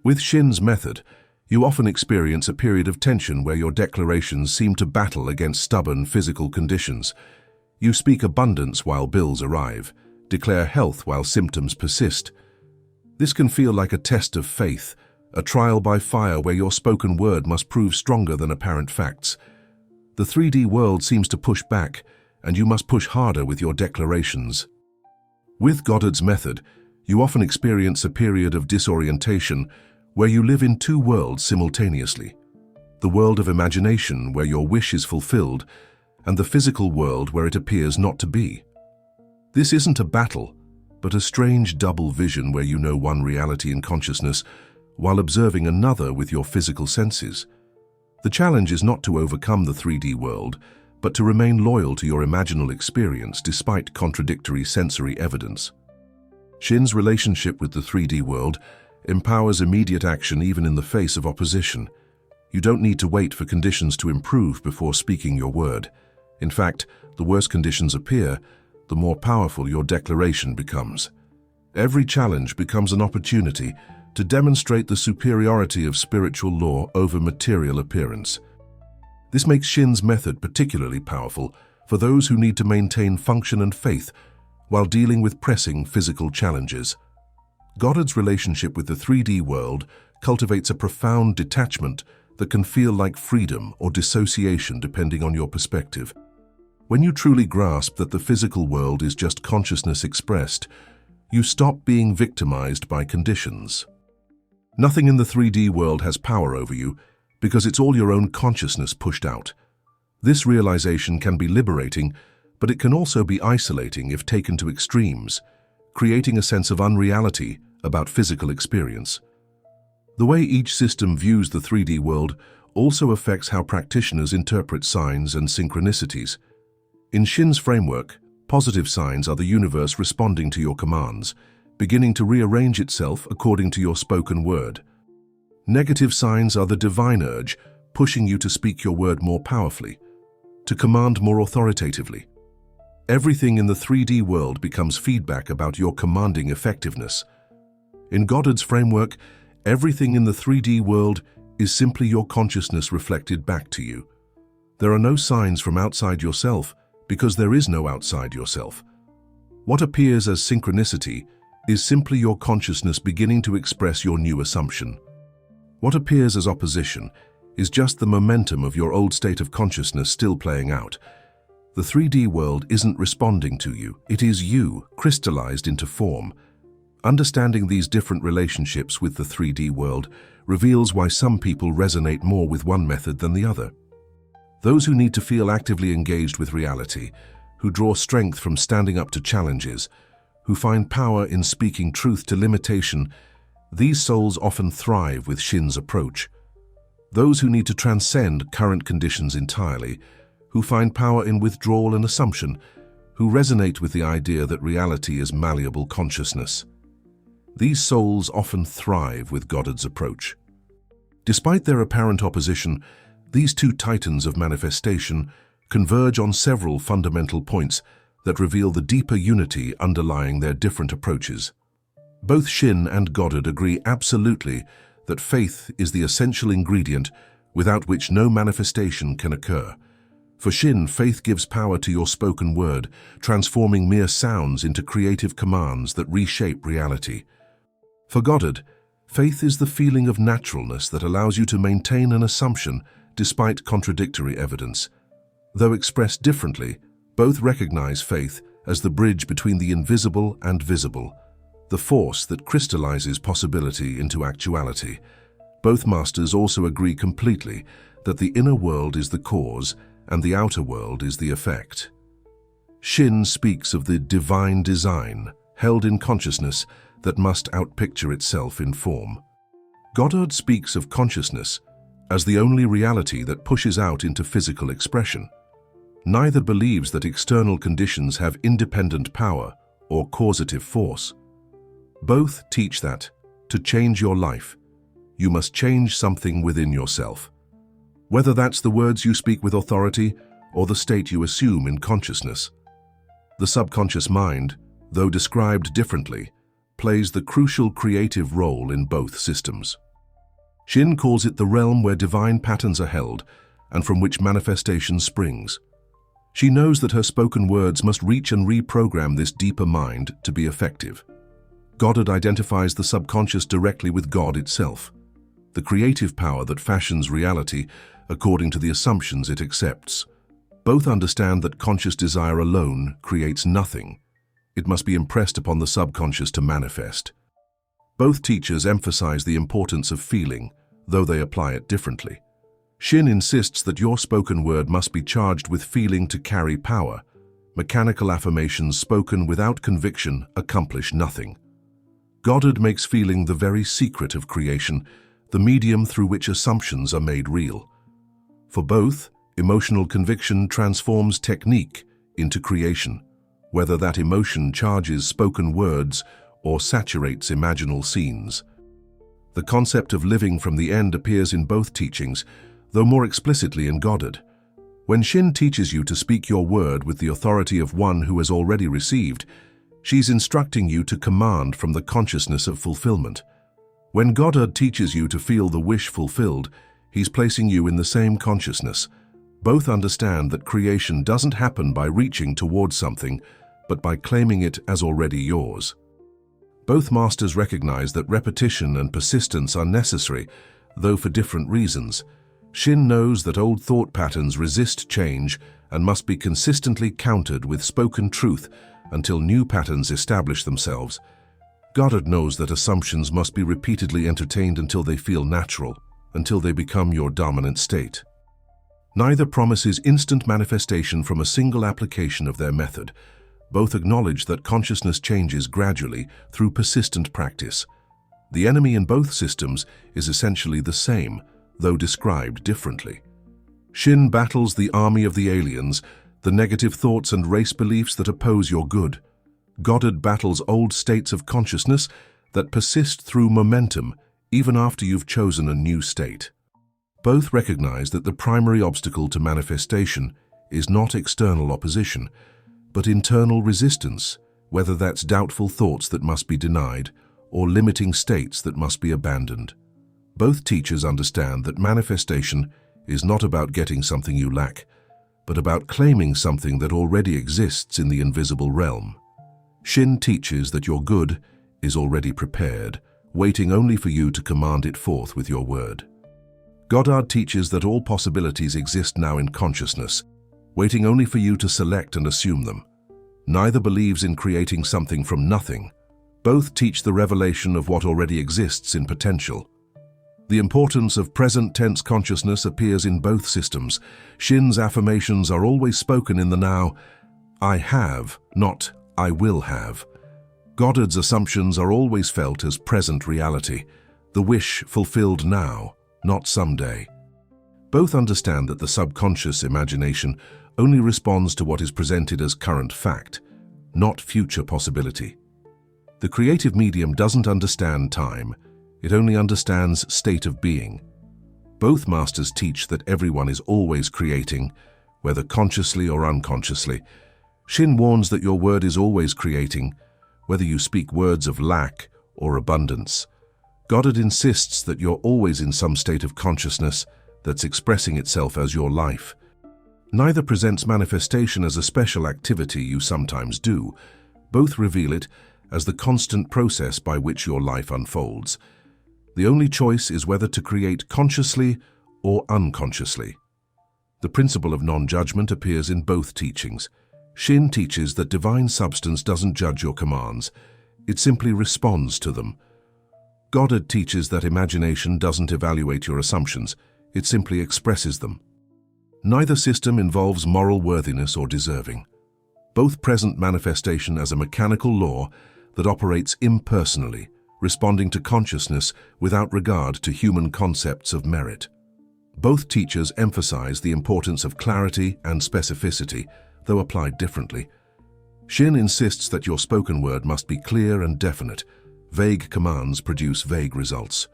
With Shinn's method, you often experience a period of tension where your declarations seem to battle against stubborn physical conditions. You speak abundance while bills arrive, declare health while symptoms persist. This can feel like a test of faith, a trial by fire where your spoken word must prove stronger than apparent facts. The 3D world seems to push back, and you must push harder with your declarations. With Goddard's method, you often experience a period of disorientation where you live in two worlds simultaneously. The world of imagination where your wish is fulfilled, and the physical world where it appears not to be. This isn't a battle, but a strange double vision where you know one reality in consciousness while observing another with your physical senses. The challenge is not to overcome the 3D world, but to remain loyal to your imaginal experience despite contradictory sensory evidence. Shinn's relationship with the 3D world empowers immediate action even in the face of opposition. You don't need to wait for conditions to improve before speaking your word. In fact, the worse conditions appear, the more powerful your declaration becomes. Every challenge becomes an opportunity to demonstrate the superiority of spiritual law over material appearance. This makes Shinn's method particularly powerful for those who need to maintain function and faith while dealing with pressing physical challenges. Goddard's relationship with the 3D world cultivates a profound detachment that can feel like freedom or dissociation depending on your perspective. When you truly grasp that the physical world is just consciousness expressed, you stop being victimized by conditions. Nothing in the 3D world has power over you because it's all your own consciousness pushed out. This realization can be liberating, but it can also be isolating if taken to extremes, creating a sense of unreality about physical experience. The way each system views the 3D world also affects how practitioners interpret signs and synchronicities. In Shinn's framework, positive signs are the universe responding to your commands, beginning to rearrange itself according to your spoken word. Negative signs are the divine urge, pushing you to speak your word more powerfully, to command more authoritatively. Everything in the 3D world becomes feedback about your commanding effectiveness. In Goddard's framework, everything in the 3D world is simply your consciousness reflected back to you. There are no signs from outside yourself because there is no outside yourself. What appears as synchronicity is simply your consciousness beginning to express your new assumption. What appears as opposition is just the momentum of your old state of consciousness still playing out. The 3D world isn't responding to you, it is you, crystallized into form. Understanding these different relationships with the 3D world reveals why some people resonate more with one method than the other. Those who need to feel actively engaged with reality, who draw strength from standing up to challenges, who find power in speaking truth to limitation, these souls often thrive with Shinn's approach. Those who need to transcend current conditions entirely, who find power in withdrawal and assumption, who resonate with the idea that reality is malleable consciousness. These souls often thrive with Goddard's approach. Despite their apparent opposition, these two titans of manifestation converge on several fundamental points that reveal the deeper unity underlying their different approaches. Both Shinn and Goddard agree absolutely that faith is the essential ingredient without which no manifestation can occur. For Shinn, faith gives power to your spoken word, transforming mere sounds into creative commands that reshape reality. For Goddard, faith is the feeling of naturalness that allows you to maintain an assumption despite contradictory evidence. Though expressed differently, both recognize faith as the bridge between the invisible and visible, the force that crystallizes possibility into actuality. Both masters also agree completely that the inner world is the cause and the outer world is the effect. Shinn speaks of the divine design, held in consciousness, that must outpicture itself in form. Goddard speaks of consciousness as the only reality that pushes out into physical expression. Neither believes that external conditions have independent power or causative force. Both teach that, to change your life, you must change something within yourself. Whether that's the words you speak with authority or the state you assume in consciousness. The subconscious mind, though described differently, plays the crucial creative role in both systems. Shinn calls it the realm where divine patterns are held and from which manifestation springs. She knows that her spoken words must reach and reprogram this deeper mind to be effective. Goddard identifies the subconscious directly with God itself, the creative power that fashions reality according to the assumptions it accepts. Both understand that conscious desire alone creates nothing. It must be impressed upon the subconscious to manifest. Both teachers emphasize the importance of feeling, though they apply it differently. Shinn insists that your spoken word must be charged with feeling to carry power. Mechanical affirmations spoken without conviction accomplish nothing. Goddard makes feeling the very secret of creation, the medium through which assumptions are made real. For both, emotional conviction transforms technique into creation, whether that emotion charges spoken words or saturates imaginal scenes. The concept of living from the end appears in both teachings, though more explicitly in Goddard. When Shinn teaches you to speak your word with the authority of one who has already received, she's instructing you to command from the consciousness of fulfillment. When Goddard teaches you to feel the wish fulfilled, he's placing you in the same consciousness. Both understand that creation doesn't happen by reaching towards something, but by claiming it as already yours. Both masters recognize that repetition and persistence are necessary, though for different reasons. Shinn knows that old thought patterns resist change and must be consistently countered with spoken truth until new patterns establish themselves. Goddard knows that assumptions must be repeatedly entertained until they feel natural, until they become your dominant state. Neither promises instant manifestation from a single application of their method. Both acknowledge that consciousness changes gradually through persistent practice. The enemy in both systems is essentially the same, though described differently. Shinn battles the army of the aliens, the negative thoughts and race beliefs that oppose your good. Goddard battles old states of consciousness that persist through momentum, even after you've chosen a new state. Both recognize that the primary obstacle to manifestation is not external opposition, but internal resistance, whether that's doubtful thoughts that must be denied or limiting states that must be abandoned. Both teachers understand that manifestation is not about getting something you lack, but about claiming something that already exists in the invisible realm. Shinn teaches that your good is already prepared, waiting only for you to command it forth with your word. Goddard teaches that all possibilities exist now in consciousness, waiting only for you to select and assume them. Neither believes in creating something from nothing. Both teach the revelation of what already exists in potential. The importance of present tense consciousness appears in both systems. Shinn's affirmations are always spoken in the now, I have, not I will have. Goddard's assumptions are always felt as present reality, the wish fulfilled now, not someday. Both understand that the subconscious imagination only responds to what is presented as current fact, not future possibility. The creative medium doesn't understand time, it only understands state of being. Both masters teach that everyone is always creating, whether consciously or unconsciously. Shinn warns that your word is always creating, whether you speak words of lack or abundance. Goddard insists that you're always in some state of consciousness that's expressing itself as your life. Neither presents manifestation as a special activity you sometimes do. Both reveal it as the constant process by which your life unfolds. The only choice is whether to create consciously or unconsciously. The principle of non-judgment appears in both teachings. Shinn teaches that divine substance doesn't judge your commands, it simply responds to them. Goddard teaches that imagination doesn't evaluate your assumptions, it simply expresses them. Neither system involves moral worthiness or deserving. Both present manifestation as a mechanical law that operates impersonally, responding to consciousness without regard to human concepts of merit. Both teachers emphasize the importance of clarity and specificity, though applied differently. Shinn insists that your spoken word must be clear and definite. Vague commands produce vague results.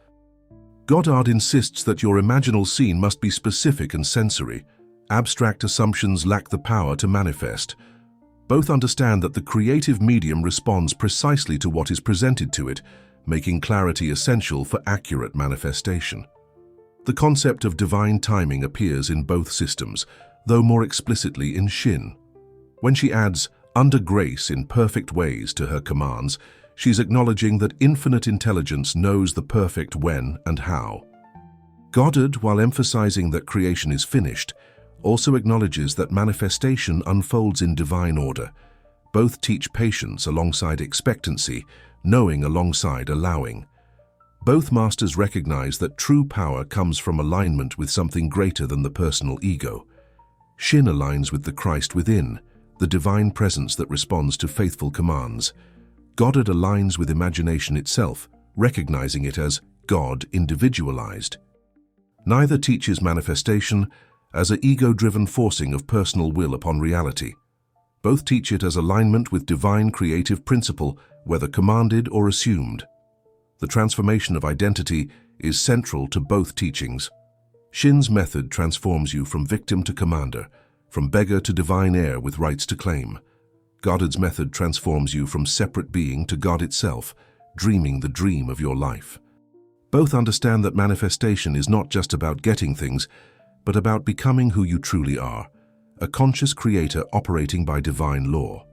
Goddard insists that your imaginal scene must be specific and sensory. Abstract assumptions lack the power to manifest. Both understand that the creative medium responds precisely to what is presented to it, making clarity essential for accurate manifestation. The concept of divine timing appears in both systems, though more explicitly in Shinn. When she adds "under grace in perfect ways" to her commands, she's acknowledging that infinite intelligence knows the perfect when and how. Goddard, while emphasizing that creation is finished, also acknowledges that manifestation unfolds in divine order. Both teach patience alongside expectancy, knowing alongside allowing. Both masters recognize that true power comes from alignment with something greater than the personal ego. Shinn aligns with the Christ within, the divine presence that responds to faithful commands. Goddard aligns with imagination itself, recognizing it as God individualized. Neither teaches manifestation as an ego-driven forcing of personal will upon reality. Both teach it as alignment with divine creative principle, whether commanded or assumed. The transformation of identity is central to both teachings. Shinn's method transforms you from victim to commander, from beggar to divine heir with rights to claim. Goddard's method transforms you from separate being to God itself, dreaming the dream of your life. Both understand that manifestation is not just about getting things, but about becoming who you truly are, a conscious creator operating by divine law.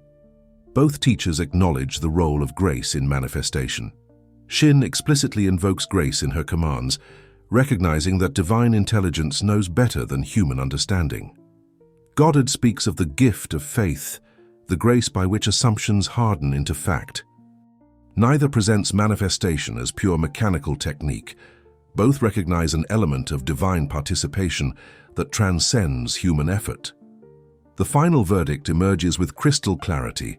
Both teachers acknowledge the role of grace in manifestation. Shinn explicitly invokes grace in her commands, recognizing that divine intelligence knows better than human understanding. Goddard speaks of the gift of faith, the grace by which assumptions harden into fact. Neither presents manifestation as pure mechanical technique. Both recognize an element of divine participation that transcends human effort. The final verdict emerges with crystal clarity.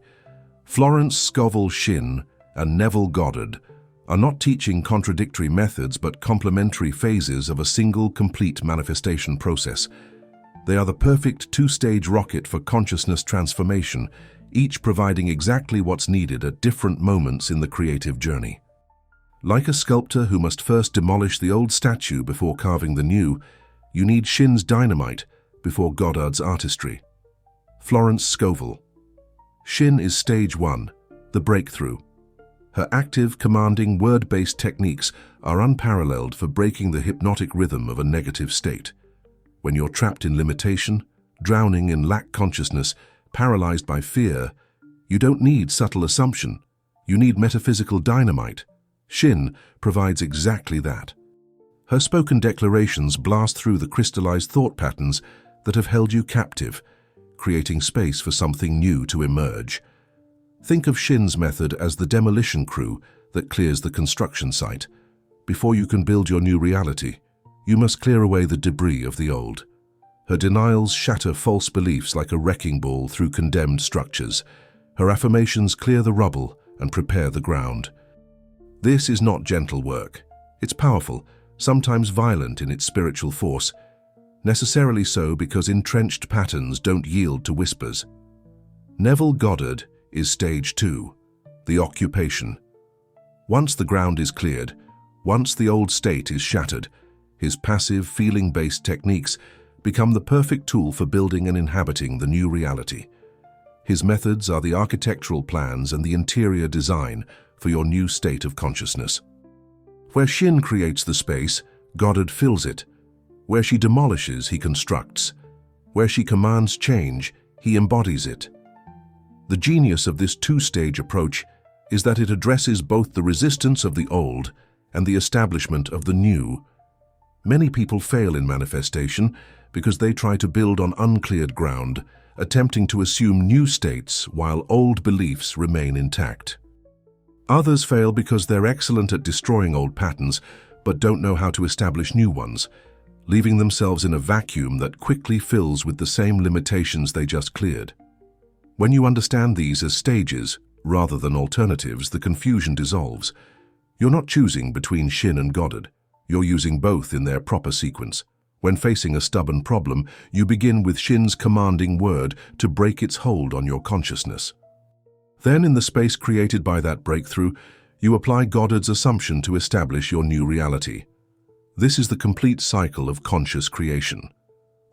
Florence Scovel Shinn and Neville Goddard are not teaching contradictory methods but complementary phases of a single complete manifestation process. They are the perfect two-stage rocket for consciousness transformation, each providing exactly what's needed at different moments in the creative journey. Like a sculptor who must first demolish the old statue before carving the new, you need Shinn's dynamite before Goddard's artistry. Florence Scovel Shinn is stage 1, the breakthrough. Her active, commanding, word-based techniques are unparalleled for breaking the hypnotic rhythm of a negative state. When you're trapped in limitation, drowning in lack consciousness, paralyzed by fear, you don't need subtle assumption. You need metaphysical dynamite. Shinn provides exactly that. Her spoken declarations blast through the crystallized thought patterns that have held you captive, creating space for something new to emerge. Think of Shinn's method as the demolition crew that clears the construction site. Before you can build your new reality, you must clear away the debris of the old. Her denials shatter false beliefs like a wrecking ball through condemned structures. Her affirmations clear the rubble and prepare the ground. This is not gentle work. It's powerful, sometimes violent in its spiritual force, necessarily so because entrenched patterns don't yield to whispers. Neville Goddard is stage 2, the occupation. Once the ground is cleared, once the old state is shattered, his passive, feeling-based techniques become the perfect tool for building and inhabiting the new reality. His methods are the architectural plans and the interior design for your new state of consciousness. Where Shinn creates the space, Goddard fills it. Where she demolishes, he constructs. Where she commands change, he embodies it. The genius of this two-stage approach is that it addresses both the resistance of the old and the establishment of the new. Many people fail in manifestation because they try to build on uncleared ground, attempting to assume new states while old beliefs remain intact. Others fail because they're excellent at destroying old patterns but don't know how to establish new ones. leaving themselves in a vacuum that quickly fills with the same limitations they just cleared. When you understand these as stages, rather than alternatives, the confusion dissolves. You're not choosing between Shinn and Goddard. You're using both in their proper sequence. When facing a stubborn problem, you begin with Shinn's commanding word to break its hold on your consciousness. Then, in the space created by that breakthrough, you apply Goddard's assumption to establish your new reality. This is the complete cycle of conscious creation.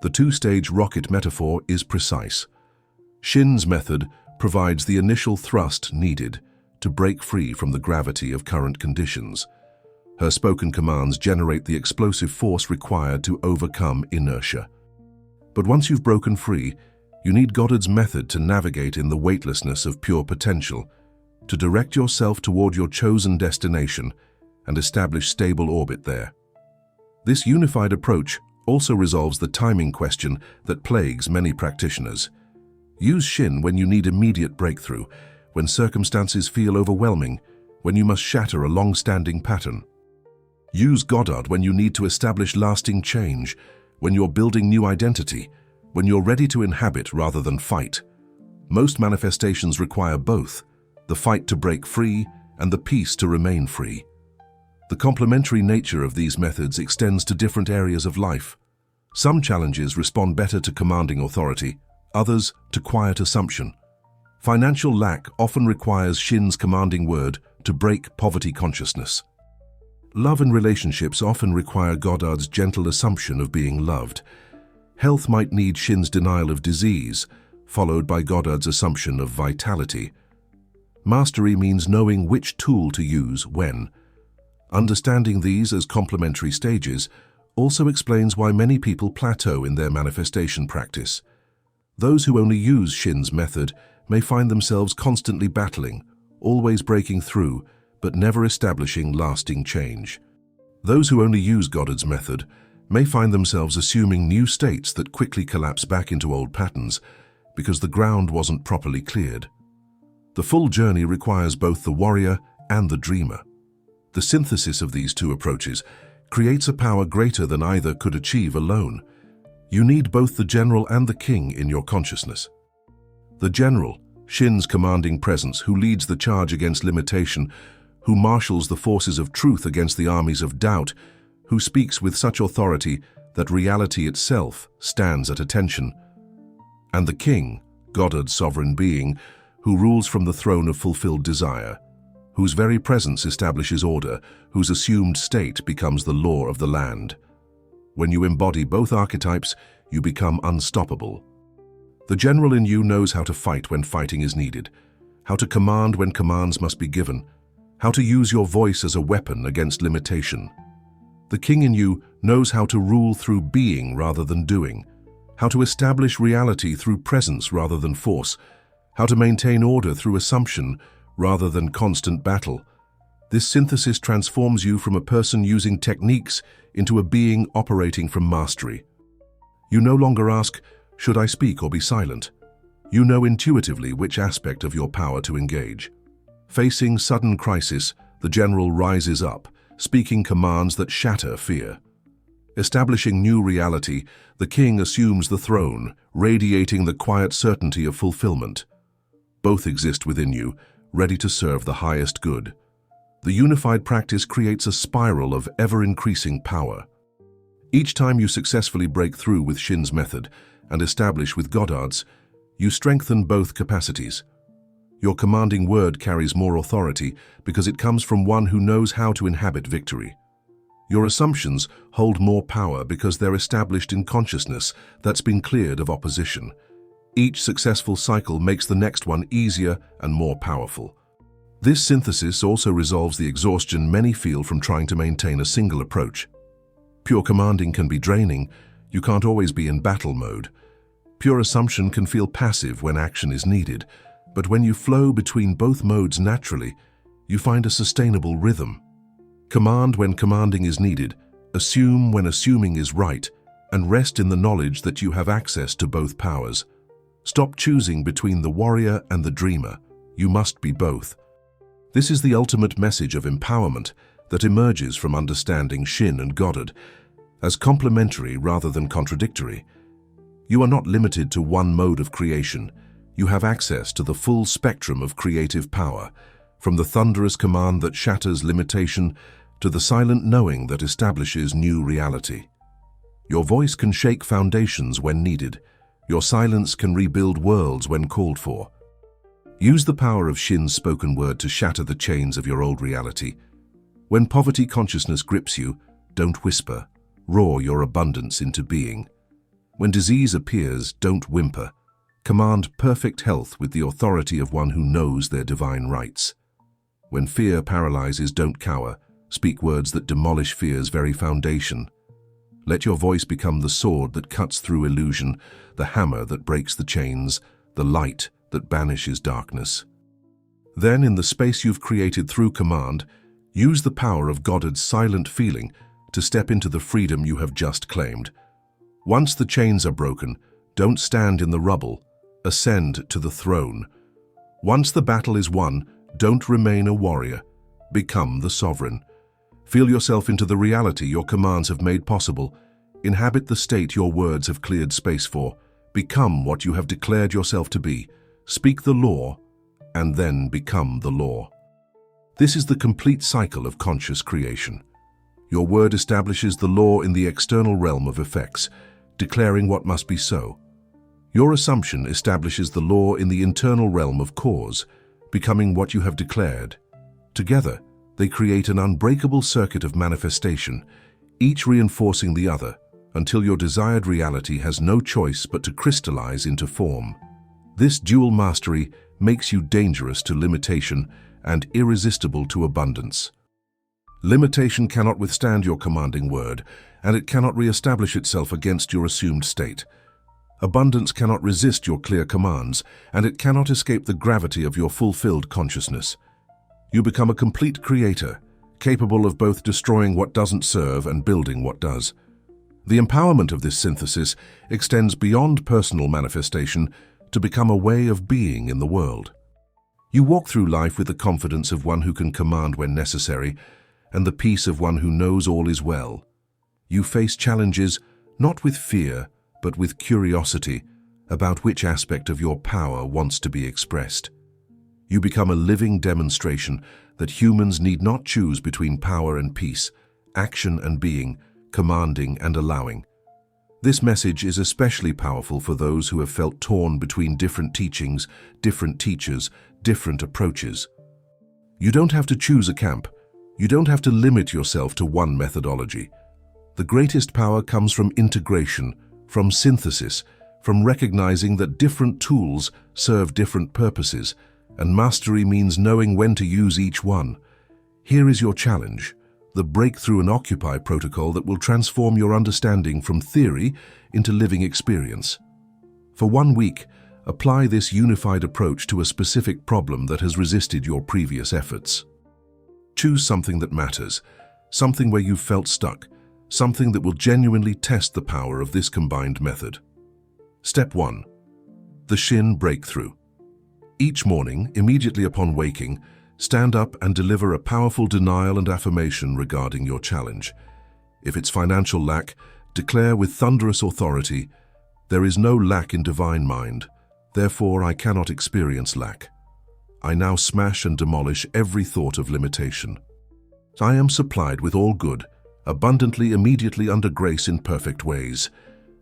The two-stage rocket metaphor is precise. Shinn's method provides the initial thrust needed to break free from the gravity of current conditions. Her spoken commands generate the explosive force required to overcome inertia. But once you've broken free, you need Goddard's method to navigate in the weightlessness of pure potential, to direct yourself toward your chosen destination and establish stable orbit there. This unified approach also resolves the timing question that plagues many practitioners. Use Shinn when you need immediate breakthrough, when circumstances feel overwhelming, when you must shatter a long-standing pattern. Use Goddard when you need to establish lasting change, when you're building new identity, when you're ready to inhabit rather than fight. Most manifestations require both, the fight to break free and the peace to remain free. The complementary nature of these methods extends to different areas of life. Some challenges respond better to commanding authority, others to quiet assumption. Financial lack often requires Shinn's commanding word to break poverty consciousness. Love and relationships often require Goddard's gentle assumption of being loved. Health might need Shinn's denial of disease, followed by Goddard's assumption of vitality. Mastery means knowing which tool to use when. Understanding these as complementary stages also explains why many people plateau in their manifestation practice. Those who only use Shinn's method may find themselves constantly battling, always breaking through, but never establishing lasting change. Those who only use Goddard's method may find themselves assuming new states that quickly collapse back into old patterns because the ground wasn't properly cleared. The full journey requires both the warrior and the dreamer. The synthesis of these two approaches creates a power greater than either could achieve alone. You need both the general and the king in your consciousness. The general, Shinn's commanding presence, who leads the charge against limitation, who marshals the forces of truth against the armies of doubt, who speaks with such authority that reality itself stands at attention. And the king, Goddard's sovereign being, who rules from the throne of fulfilled desire, whose very presence establishes order, whose assumed state becomes the law of the land. When you embody both archetypes, you become unstoppable. The general in you knows how to fight when fighting is needed, how to command when commands must be given, how to use your voice as a weapon against limitation. The king in you knows how to rule through being rather than doing, how to establish reality through presence rather than force, how to maintain order through assumption rather than constant battle. This synthesis transforms you from a person using techniques into a being operating from mastery. You no longer ask, should I speak or be silent? You know intuitively which aspect of your power to engage. Facing sudden crisis, the general rises up, speaking commands that shatter fear. Establishing new reality, the king assumes the throne, radiating the quiet certainty of fulfillment. Both exist within you, ready to serve the highest good. The unified practice creates a spiral of ever-increasing power. Each time you successfully break through with Shinn's method and establish with Goddard's, you strengthen both capacities. Your commanding word carries more authority because it comes from one who knows how to inhabit victory. Your assumptions hold more power because they're established in consciousness that's been cleared of opposition. Each successful cycle makes the next one easier and more powerful. This synthesis also resolves the exhaustion many feel from trying to maintain a single approach. Pure commanding can be draining. You can't always be in battle mode. Pure assumption can feel passive when action is needed, but when you flow between both modes naturally, you find a sustainable rhythm. Command when commanding is needed, assume when assuming is right, and rest in the knowledge that you have access to both powers. Stop choosing between the warrior and the dreamer. You must be both. This is the ultimate message of empowerment that emerges from understanding Shinn and Goddard, as complementary rather than contradictory. You are not limited to one mode of creation. You have access to the full spectrum of creative power, from the thunderous command that shatters limitation to the silent knowing that establishes new reality. Your voice can shake foundations when needed. Your silence can rebuild worlds when called for. Use the power of Shinn's spoken word to shatter the chains of your old reality. When poverty consciousness grips you, don't whisper. Roar your abundance into being. When disease appears, don't whimper. Command perfect health with the authority of one who knows their divine rights. When fear paralyzes, don't cower. Speak words that demolish fear's very foundation. Let your voice become the sword that cuts through illusion, the hammer that breaks the chains, the light that banishes darkness. Then, in the space you've created through command, use the power of Goddard's silent feeling to step into the freedom you have just claimed. Once the chains are broken, don't stand in the rubble. Ascend to the throne. Once the battle is won, don't remain a warrior. Become the sovereign. Feel yourself into the reality your commands have made possible. Inhabit the state your words have cleared space for. Become what you have declared yourself to be. Speak the law, and then become the law. This is the complete cycle of conscious creation. Your word establishes the law in the external realm of effects, declaring what must be so. Your assumption establishes the law in the internal realm of cause, becoming what you have declared. Together, they create an unbreakable circuit of manifestation, each reinforcing the other, until your desired reality has no choice but to crystallize into form. This dual mastery makes you dangerous to limitation and irresistible to abundance. Limitation cannot withstand your commanding word, and it cannot re-establish itself against your assumed state. Abundance cannot resist your clear commands, and it cannot escape the gravity of your fulfilled consciousness. You become a complete creator, capable of both destroying what doesn't serve and building what does. The empowerment of this synthesis extends beyond personal manifestation to become a way of being in the world. You walk through life with the confidence of one who can command when necessary, and the peace of one who knows all is well. You face challenges not with fear, but with curiosity about which aspect of your power wants to be expressed. You become a living demonstration that humans need not choose between power and peace, action and being, commanding and allowing. This message is especially powerful for those who have felt torn between different teachings, different teachers, different approaches. You don't have to choose a camp. You don't have to limit yourself to one methodology. The greatest power comes from integration, from synthesis, from recognizing that different tools serve different purposes, and mastery means knowing when to use each one. Here is your challenge, the Breakthrough and Occupy protocol that will transform your understanding from theory into living experience. For 1 week, apply this unified approach to a specific problem that has resisted your previous efforts. Choose something that matters, something where you've felt stuck, something that will genuinely test the power of this combined method. Step 1. The Shinn Breakthrough. Each morning, immediately upon waking, stand up and deliver a powerful denial and affirmation regarding your challenge. If it's financial lack, declare with thunderous authority, "There is no lack in divine mind, therefore I cannot experience lack. I now smash and demolish every thought of limitation. I am supplied with all good, abundantly, immediately under grace in perfect ways."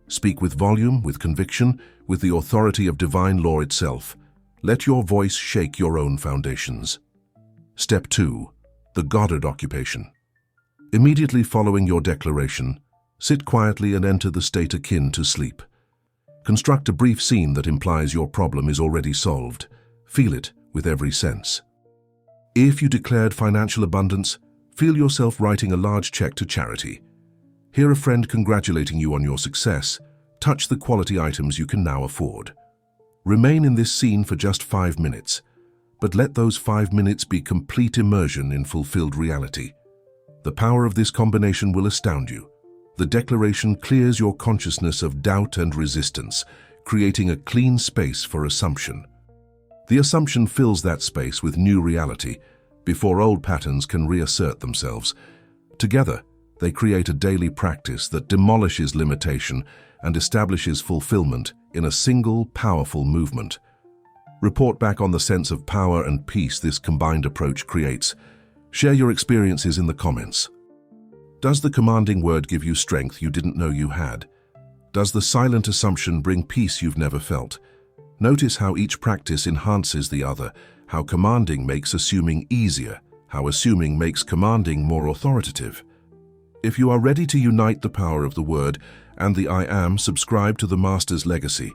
Speak with volume, with conviction, with the authority of divine law itself. Let your voice shake your own foundations. Step 2. The Goddard Occupation. Immediately following your declaration, sit quietly and enter the state akin to sleep. Construct a brief scene that implies your problem is already solved. Feel it with every sense. If you declared financial abundance, feel yourself writing a large check to charity. Hear a friend congratulating you on your success. Touch the quality items you can now afford. Remain in this scene for just 5 minutes, but let those 5 minutes be complete immersion in fulfilled reality. The power of this combination will astound you. The declaration clears your consciousness of doubt and resistance, creating a clean space for assumption. The assumption fills that space with new reality, before old patterns can reassert themselves. Together, They create a daily practice that demolishes limitation and establishes fulfillment in a single, powerful movement. Report back on the sense of power and peace this combined approach creates. Share your experiences in the comments. Does the commanding word give you strength you didn't know you had? Does the silent assumption bring peace you've never felt? Notice how each practice enhances the other, how commanding makes assuming easier, how assuming makes commanding more authoritative. If you are ready to unite the power of the word and the I Am, subscribe to the Master's legacy.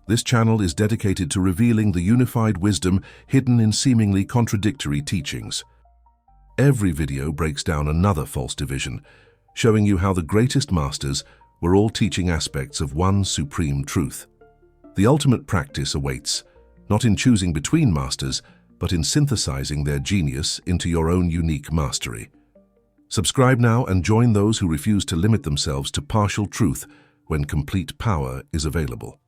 This channel is dedicated to revealing the unified wisdom hidden in seemingly contradictory teachings. Every video breaks down another false division, showing you how the greatest masters were all teaching aspects of one supreme truth. The ultimate practice awaits, not in choosing between masters, but in synthesizing their genius into your own unique mastery. Subscribe now and join those who refuse to limit themselves to partial truth when complete power is available.